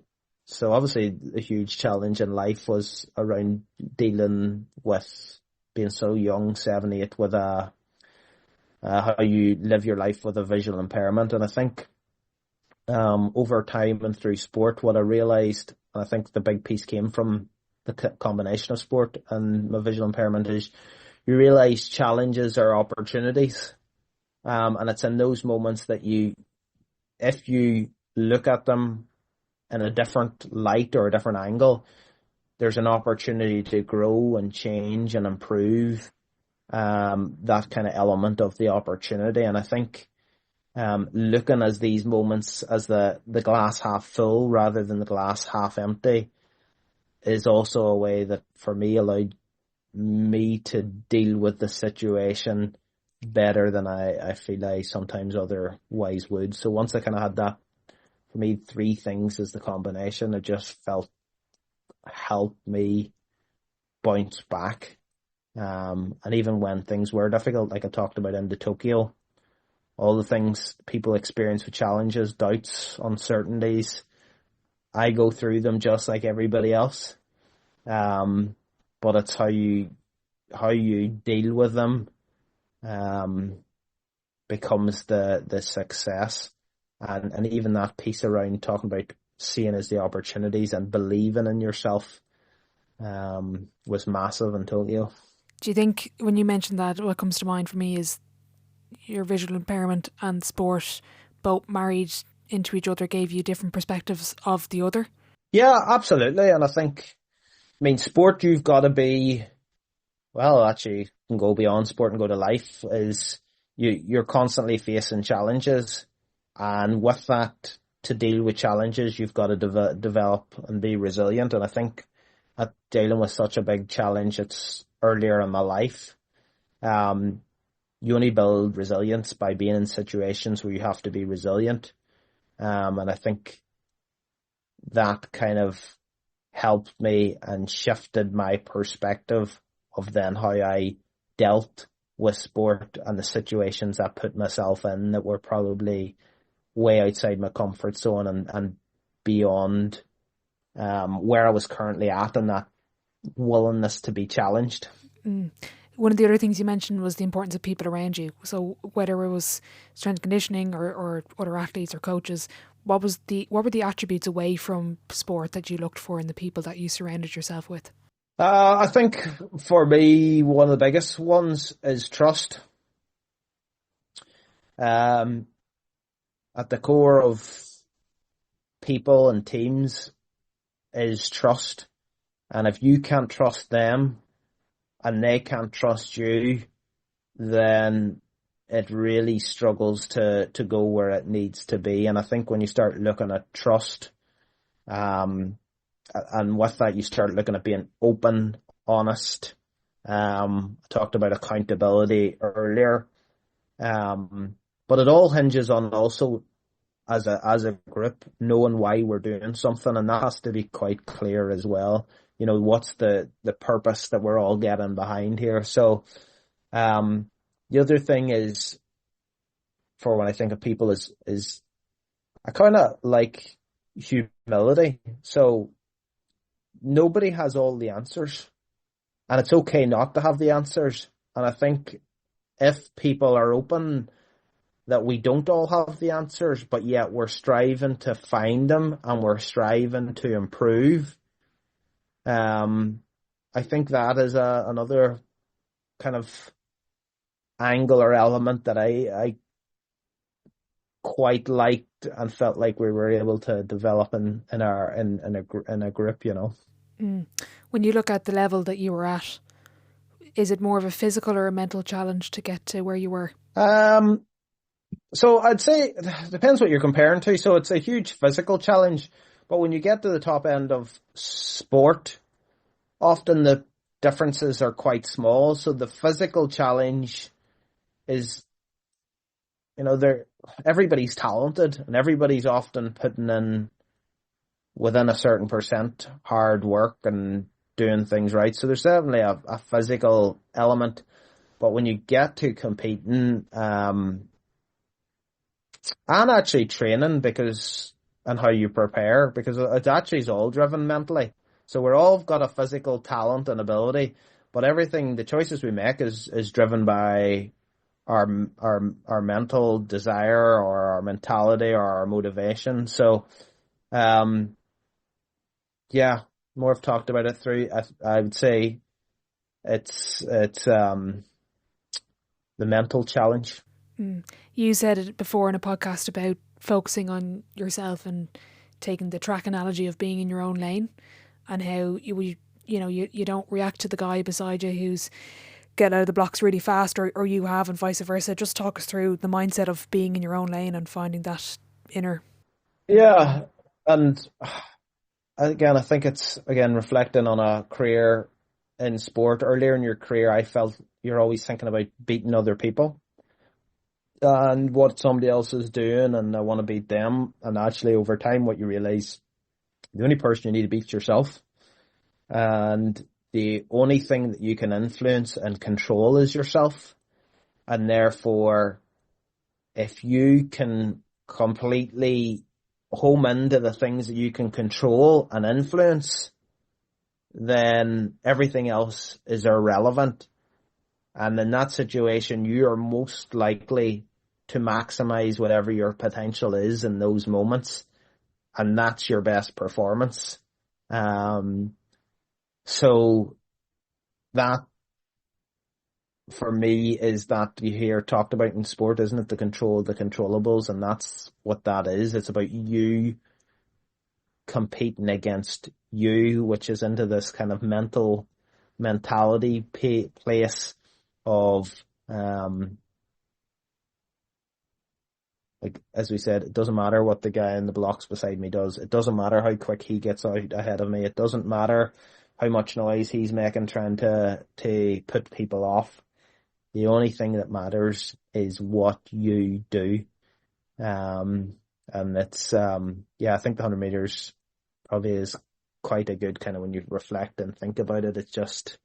So obviously a huge challenge in life was around dealing with being so young, 7, 8, with how you live your life with a visual impairment. And I think over time and through sport, what I realised, and I think the big piece came from the combination of sport and my visual impairment, is you realise challenges are opportunities. And it's in those moments that if you look at them in a different light or a different angle, there's an opportunity to grow and change and improve that kind of element of the opportunity. And I think looking at these moments as the glass half full rather than the glass half empty is also a way that, for me, allowed me to deal with the situation better than I feel I sometimes otherwise would. So once I kind of had that, for me, 3 things is the combination. It just felt helped me bounce back. And even when things were difficult, like I talked about into Tokyo, all the things people experience with challenges, doubts, uncertainties, I go through them just like everybody else. But it's how you deal with them becomes the success. And even that piece around talking about seeing as the opportunities and believing in yourself was massive in Tokyo. Do you think, when you mentioned that, what comes to mind for me is your visual impairment and sport both married into each other gave you different perspectives of the other? Yeah, absolutely. And I think, sport, you've got to be, well, actually, you can go beyond sport and go to life, is you're constantly facing challenges. And with that, to deal with challenges, you've got to develop and be resilient. And I think at dealing with such a big challenge, it's earlier in my life, you only build resilience by being in situations where you have to be resilient. And I think that kind of helped me and shifted my perspective of then how I dealt with sport and the situations I put myself in that were probably way outside my comfort zone and beyond where I was currently at, and that willingness to be challenged. One of the other things you mentioned was the importance of people around you. So whether it was strength and conditioning or other athletes or coaches, what were the attributes away from sport that you looked for in the people that you surrounded yourself with? I think for me, one of the biggest ones is trust. At the core of people and teams is trust. And if you can't trust them and they can't trust you, then it really struggles to go where it needs to be. And I think when you start looking at trust, and with that, you start looking at being open, honest. I talked about accountability earlier. But it all hinges on also, as a group, knowing why we're doing something, and that has to be quite clear as well. What's the purpose that we're all getting behind here? So, the other thing is, for when I think of people, is I kind of like humility. So nobody has all the answers, and it's okay not to have the answers. And I think if people are open that we don't all have the answers, but yet we're striving to find them and we're striving to improve, I think that is another kind of angle or element that I quite liked and felt like we were able to develop in a group, you know. When you look at the level that you were at, is it more of a physical or a mental challenge to get to where you were? So I'd say it depends what you're comparing to. So it's a huge physical challenge, but when you get to the top end of sport, often the differences are quite small. So the physical challenge is, you know, everybody's talented and everybody's often putting in within a certain percent hard work and doing things right. So there's definitely a physical element, but when you get to competing, and actually training and how you prepare, because it actually is all driven mentally. So we're all got a physical talent and ability, but the choices we make is driven by our mental desire or our mentality or our motivation. So, yeah, more have talked about it through. I would say it's the mental challenge. You said it before in a podcast about focusing on yourself and taking the track analogy of being in your own lane, and how you don't react to the guy beside you who's get out of the blocks really fast, or you have, and vice versa. Just talk us through the mindset of being in your own lane and finding that inner. Yeah, and again, I think it's reflecting on a career in sport. Earlier in your career, I felt you're always thinking about beating other people and what somebody else is doing, and I want to beat them. And actually, over time, what you realize, the only person you need to beat is yourself, and the only thing that you can influence and control is yourself. And therefore, if you can completely home into the things that you can control and influence, then everything else is irrelevant. And in that situation, you are most likely to maximize whatever your potential is in those moments. And that's your best performance. So that, for me, is that you hear talked about in sport, isn't it? The controllables, and that's what that is. It's about you competing against you, which is into this kind of mentality place of, like, as we said, it doesn't matter what the guy in the blocks beside me does. It doesn't matter how quick he gets out ahead of me. It doesn't matter how much noise he's making trying to put people off. The only thing that matters is what you do. And it's, I think the 100 meters probably is quite a good kind of, when you reflect and think about it, it's just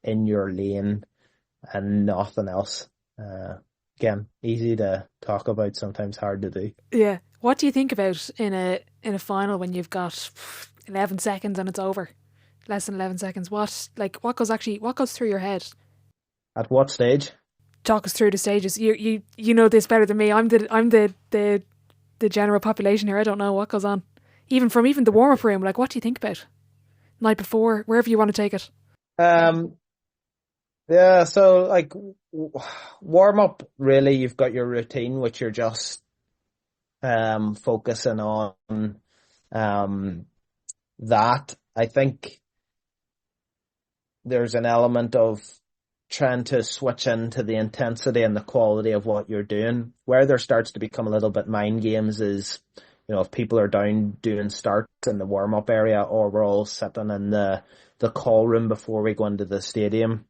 in your lane and nothing else. Again, easy to talk about, sometimes hard to do. Yeah. What do you think about in a final when you've got 11 seconds and it's over? Less than 11 seconds. What goes through your head? At what stage? Talk us through the stages. You know this better than me. I'm the general population here. I don't know what goes on. Even the warm up room. Like, what do you think about night before, wherever you want to take it? Yeah. So, like, warm up. Really, you've got your routine, which you're just focusing on. That, I think there's an element of trying to switch into the intensity and the quality of what you're doing. Where there starts to become a little bit mind games is, if people are down doing starts in the warm-up area, or we're all sitting in the call room before we go into the stadium.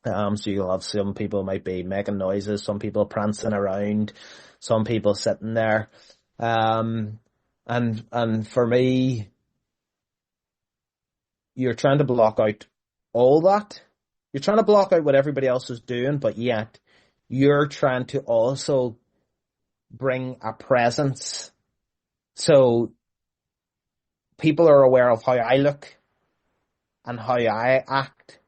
So you'll have some people might be making noises, some people prancing around, some people sitting there. And for me, you're trying to block out all that. You're trying to block out what everybody else is doing, but yet you're trying to also bring a presence. So people are aware of how I look. and how I act.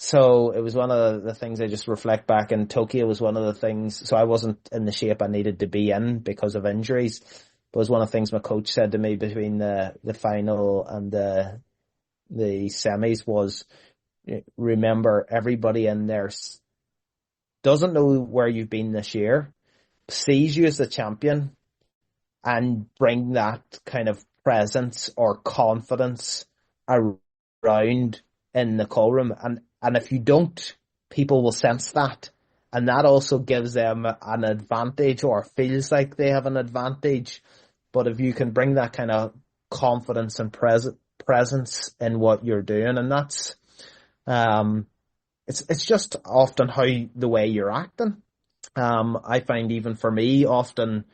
So it was one of the things I just reflect back in Tokyo was one of the things. So I wasn't in the shape I needed to be in because of injuries. But it was one of the things my coach said to me between the final and the semis was, remember, everybody in there doesn't know where you've been this year, sees you as the champion, and bring that kind of presence or confidence around in the call room. And if you don't, people will sense that. And that also gives them an advantage, or feels like they have an advantage. But if you can bring that kind of confidence and presence in what you're doing, and that's, it's just often the way you're acting. I find even for me, often,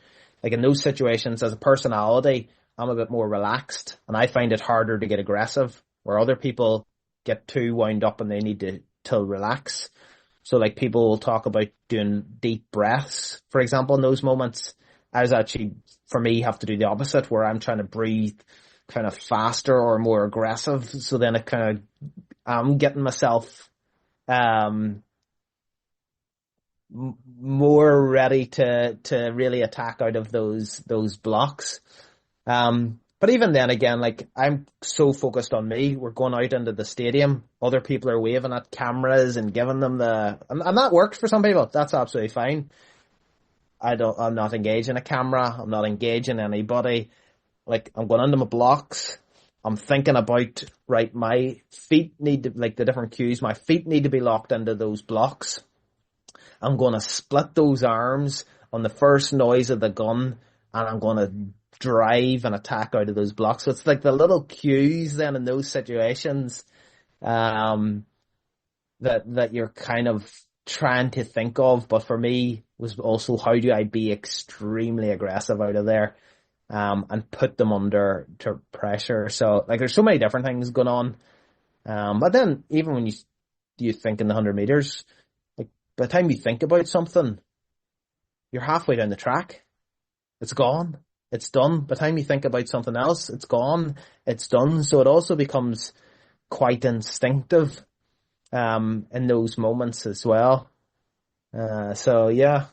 like in those situations, as a personality, I'm a bit more relaxed, and I find it harder to get aggressive, where other people get too wound up and they need to relax. So like people will talk about doing deep breaths, for example, in those moments. I was actually, for me, have to do the opposite, where I'm trying to breathe kind of faster or more aggressive. So then it kind of, I'm getting myself, more ready to really attack out of those blocks. But even then again, like I'm so focused on me. We're going out into the stadium. Other people are waving at cameras and giving them and that works for some people. That's absolutely fine. I'm not engaging a camera. I'm not engaging anybody. Like I'm going into my blocks. I'm thinking about, right, my feet need to, like the different cues, my feet need to be locked into those blocks. I'm going to split those arms on the first noise of the gun, and I'm going to drive and attack out of those blocks. So it's like the little cues then in those situations, that you're kind of trying to think of. But for me was also, how do I be extremely aggressive out of there, and put them under to pressure. So like there's so many different things going on. But then even when you think in the 100 meters, like by the time you think about something, you're halfway down the track. It's gone. It's done. By the time you think about something else, it's gone. It's done. So it also becomes quite instinctive, in those moments as well. So yeah,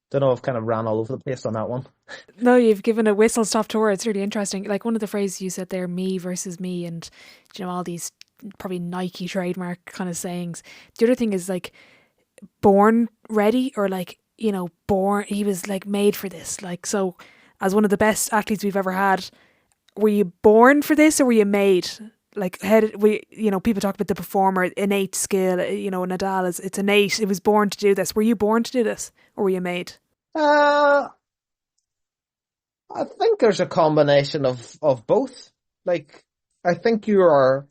don't know, I've kind of ran all over the place on that one. No, you've given a whistle stop tour. It's really interesting. Like one of the phrases you said there, me versus me, and all these probably Nike trademark kind of sayings. The other thing is like born ready, or like, born, he was like made for this. Like, so as one of the best athletes we've ever had, were you born for this or were you made? Like, how did we, people talk about the performer, innate skill, Nadal it's innate. It was born to do this. Were you born to do this or were you made? I think there's a combination of both. Like, I think you are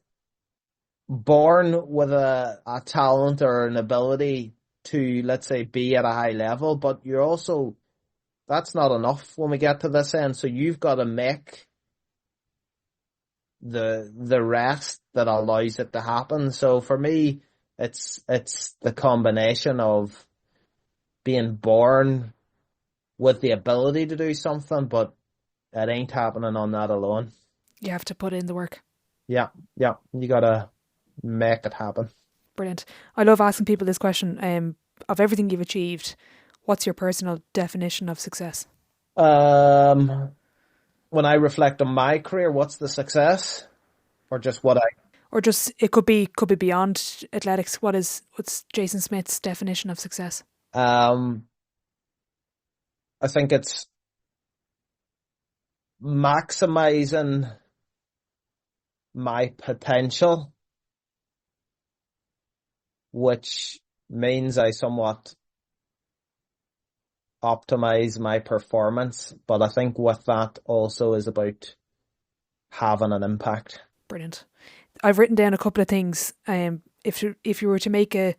born with a talent or an ability to, let's say, be at a high level, but you're also, that's not enough when we get to this end. So you've got to make the rest that allows it to happen. So for me, it's the combination of being born with the ability to do something, but it ain't happening on that alone. You have to put in the work. Yeah. You gotta make it happen. Brilliant. I love asking people this question. Of everything you've achieved, what's your personal definition of success? When I reflect on my career, what's the success? Or just what Or just, it could be beyond athletics. What's Jason Smyth's definition of success? I think it's maximizing my potential, which means I somewhat optimize my performance. But I think with that also is about having an impact. Brilliant. I've written down a couple of things. If you were to make a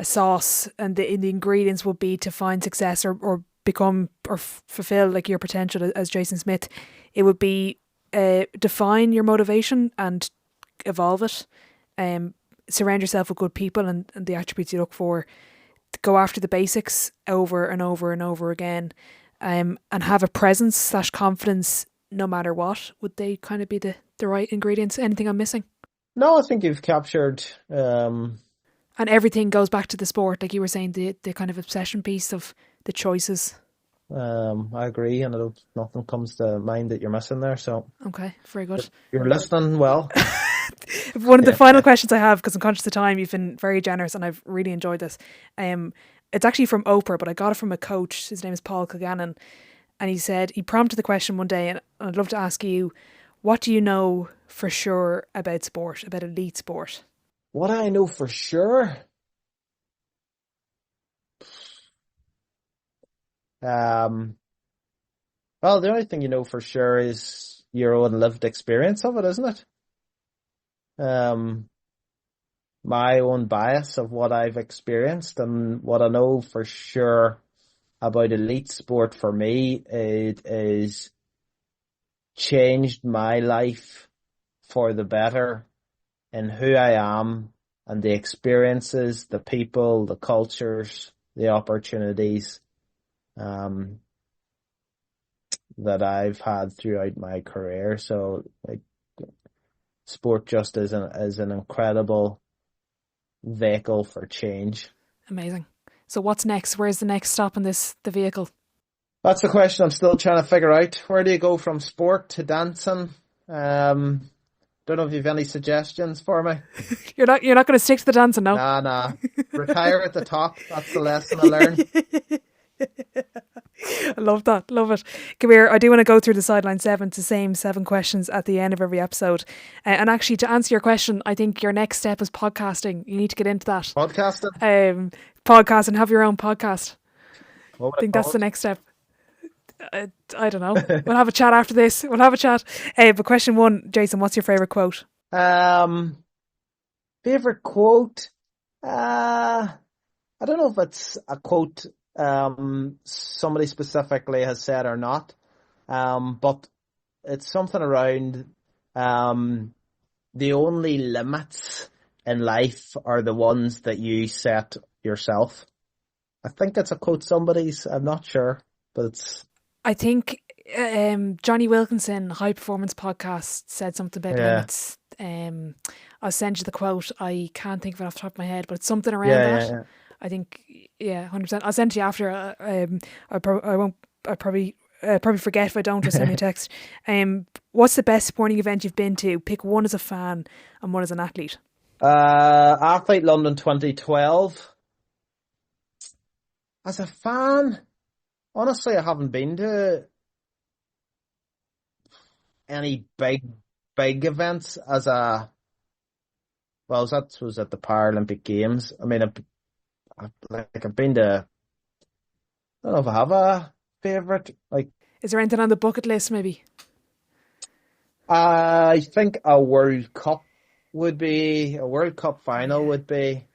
sauce, and the ingredients would be to find success or become or fulfill like your potential as Jason Smyth, it would be define your motivation and evolve it. Surround yourself with good people and the attributes you look for. Go after the basics over and over and over again, and have a presence / confidence no matter what? Would they kind of be the right ingredients? Anything I'm missing? No, I think you've captured. And everything goes back to the sport, like you were saying, the kind of obsession piece of the choices. I agree, and nothing comes to mind that you're missing there. So Okay, very good. you're listening well. One of the final questions I have, because I'm conscious of time, you've been very generous and I've really enjoyed this. It's actually from Oprah, but I got it from a coach. His name is Paul Kilgannon. And he prompted the question one day, and I'd love to ask you, what do you know for sure about sport, about elite sport? What I know for sure? Well, the only thing you know for sure is your own lived experience of it, isn't it? My own bias of what I've experienced, and what I know for sure about elite sport for me, it has changed my life for the better in who I am and the experiences, the people, the cultures, the opportunities that I've had throughout my career. So like, sport just is an incredible vehicle for change. Amazing. So what's next? Where's the next stop in the vehicle? That's the question I'm still trying to figure out. Where do you go from sport to dancing? Don't know if you have any suggestions for me. You're not going to stick to the dancing, no? Nah. Retire at the top. That's the lesson I learned. I love that. Love it. Come here. I do want to go through the sideline 7, the same 7 questions at the end of every episode. And actually, to answer your question, I think your next step is podcasting. You need to get into that. Podcasting? Podcast and have your own podcast. I think that's the next step. I don't know. We'll have a chat after this. We'll have a chat. But question 1, Jason, what's your favourite quote? Favourite quote? I don't know if it's a quote somebody specifically has said or not, but it's something around the only limits in life are the ones that you set yourself. I think it's a quote somebody's, I'm not sure, but it's... I think Johnny Wilkinson, High Performance Podcast, said something about limits. I'll send you the quote. I can't think of it off the top of my head, but it's something around that. Yeah. I think, 100%. I'll send it to you after. I'll probably forget if I don't. Just send me a text. What's the best sporting event you've been to? Pick one as a fan and one as an athlete. Athlete London 2012. As a fan, honestly, I haven't been to any big events as a... Well, that was at the Paralympic Games. I mean, I've been to... I don't know if I have a favourite. Is there anything on the bucket list, maybe? I think a World Cup would be... A World Cup final would be...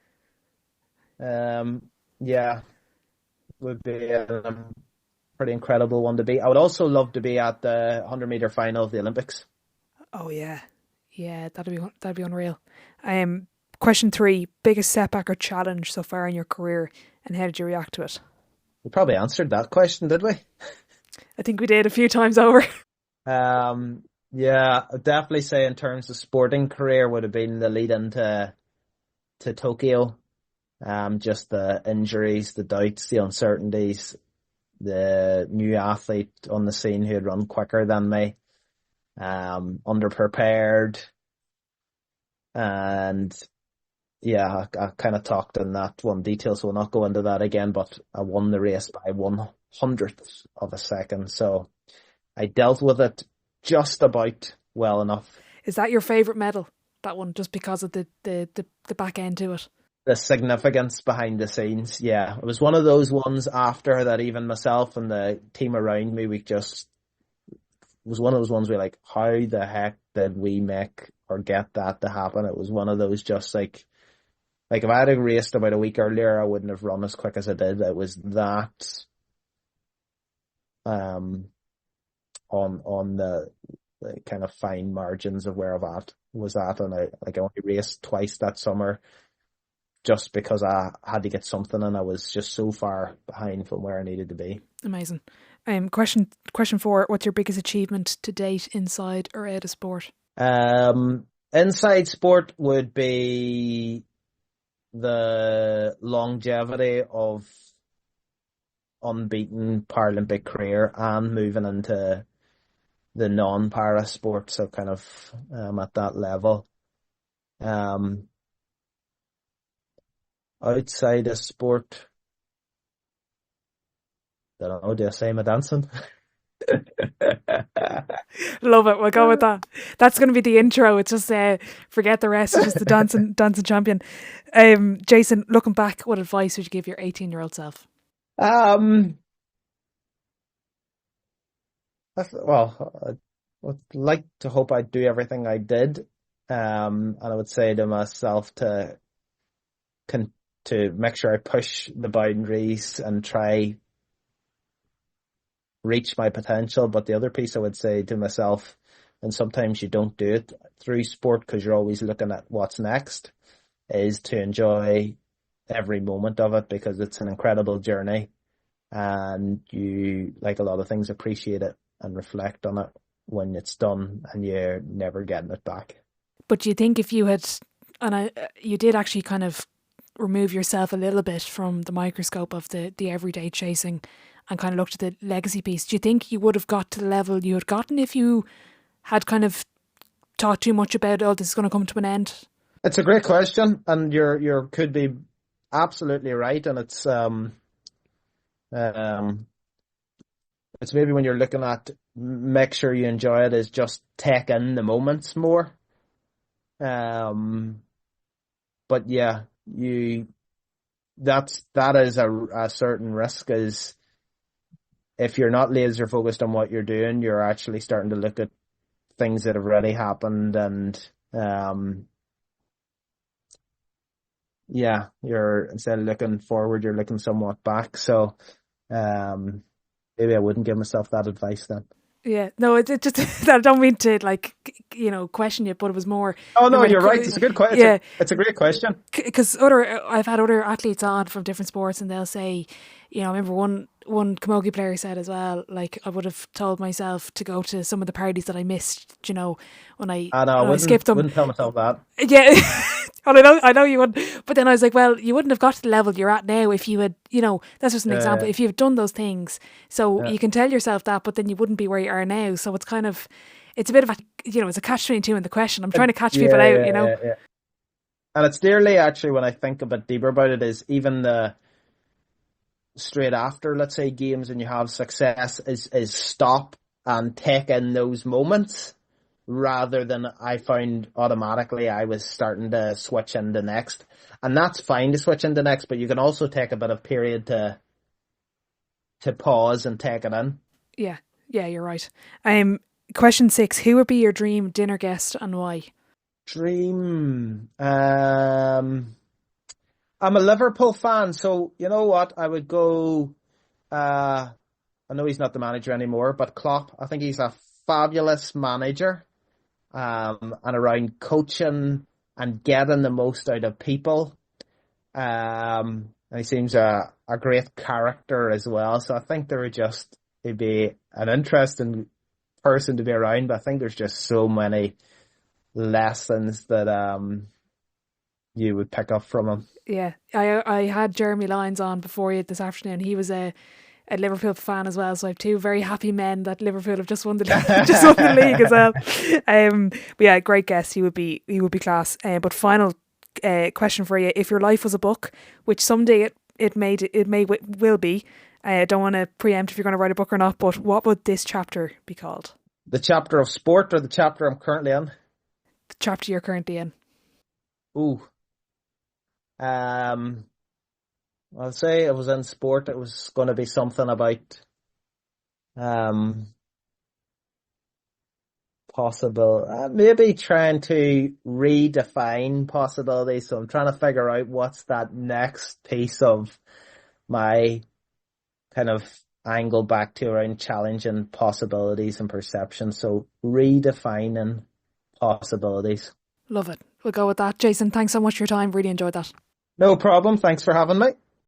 would be a pretty incredible one to be. I would also love to be at the 100-meter final of the Olympics. Oh, yeah. Yeah, that'd be unreal. Question 3, biggest setback or challenge so far in your career, and how did you react to it? We probably answered that question, did we? I think we did a few times over. I'd definitely say in terms of sporting career would have been the lead into Tokyo. Just the injuries, the doubts, the uncertainties, the new athlete on the scene who had run quicker than me, underprepared, and I kind of talked in that one detail, so we'll not go into that again, but I won the race by 1/100th of a second, so I dealt with it just about well enough. Is that your favourite medal, that one, just because of the back end to it? The significance behind the scenes, yeah. It was one of those ones after that even myself and the team around me, it was one of those ones where like, how the heck did we make or get that to happen? It was one of those just like if I had raced about a week earlier, I wouldn't have run as quick as I did. It was that on the kind of fine margins of where I was at, and I only raced twice that summer just because I had to get something, and I was just so far behind from where I needed to be. Amazing. Question 4, what's your biggest achievement to date inside or out of sport? Inside sport would be the longevity of unbeaten Paralympic career and moving into the non-para sport, so kind of at that level. Outside of sport, don't know, do I say my dancing? Love it. We'll go with that. That's going to be the intro. It's just forget the rest. It's just the dancing champion. Jason, looking back, what advice would you give your 18-year-old self? Well, I would like to hope I'd do everything I did. And I would say to myself to make sure I push the boundaries and try reach my potential. But the other piece I would say to myself, and sometimes you don't do it through sport because you're always looking at what's next, is to enjoy every moment of it, because it's an incredible journey and you, like a lot of things, appreciate it and reflect on it when it's done and you're never getting it back. But do you think if you had, you did actually kind of remove yourself a little bit from the microscope of the everyday chasing and kind of looked at the legacy piece, do you think you would have got to the level you had gotten if you had kind of thought too much about, oh, this is going to come to an end? It's a great question, and you could be absolutely right, and it's maybe when you're looking at make sure you enjoy it is just take in the moments more. But yeah, that is a certain risk, is if you're not laser focused on what you're doing, you're actually starting to look at things that have already happened, and you're, instead of looking forward, you're looking somewhat back. So maybe I wouldn't give myself that advice then. Yeah, no, it just, I don't mean to question you, but it was more. Oh no, you're right. It's a good question. Yeah, it's a great question. Because I've had other athletes on from different sports, and they'll say, I remember one camogie player said as well, like, I would have told myself to go to some of the parties that I missed, when I skipped them. I wouldn't tell myself that. Yeah. Well, I know you wouldn't, but then I was like, well, you wouldn't have got to the level you're at now if you had, that's just an example, if you had done those things. So you can tell yourself that, but then you wouldn't be where you are now. So it's kind of, it's a bit of a, it's a catch-22 in the question. I'm trying to catch people out, Yeah. And it's nearly, actually, when I think a bit deeper about it, is even the straight after, let's say, games and you have success, is stop and take in those moments, rather than I found automatically I was starting to switch into next. And that's fine to switch into next, but you can also take a bit of period to pause and take it in. Yeah, you're right. Question 6, who would be your dream dinner guest and why? Dream. I'm a Liverpool fan, so you know what? I would go, I know he's not the manager anymore, but Klopp, I think he's a fabulous manager. And around coaching and getting the most out of people. And he seems a great character as well. So I think he'd be an interesting person to be around, but I think there's just so many lessons that you would pick up from him. Yeah, I had Jeremy Lyons on before you this afternoon. He was a Liverpool fan as well, so I have two very happy men that Liverpool have just won the league as well. But yeah, great guest. He would be class. But final question for you: if your life was a book, which someday it will be, I don't want to preempt if you're going to write a book or not, but what would this chapter be called? The chapter of sport, or the chapter I'm currently in? The chapter you're currently in. Ooh. I'll say it was in sport. It was going to be something about possible, maybe trying to redefine possibilities. So I'm trying to figure out what's that next piece of my kind of angle back to around challenging possibilities and perception. So redefining possibilities. Love it. We'll go with that. Jason, thanks so much for your time. Really enjoyed that. No problem. Thanks for having me.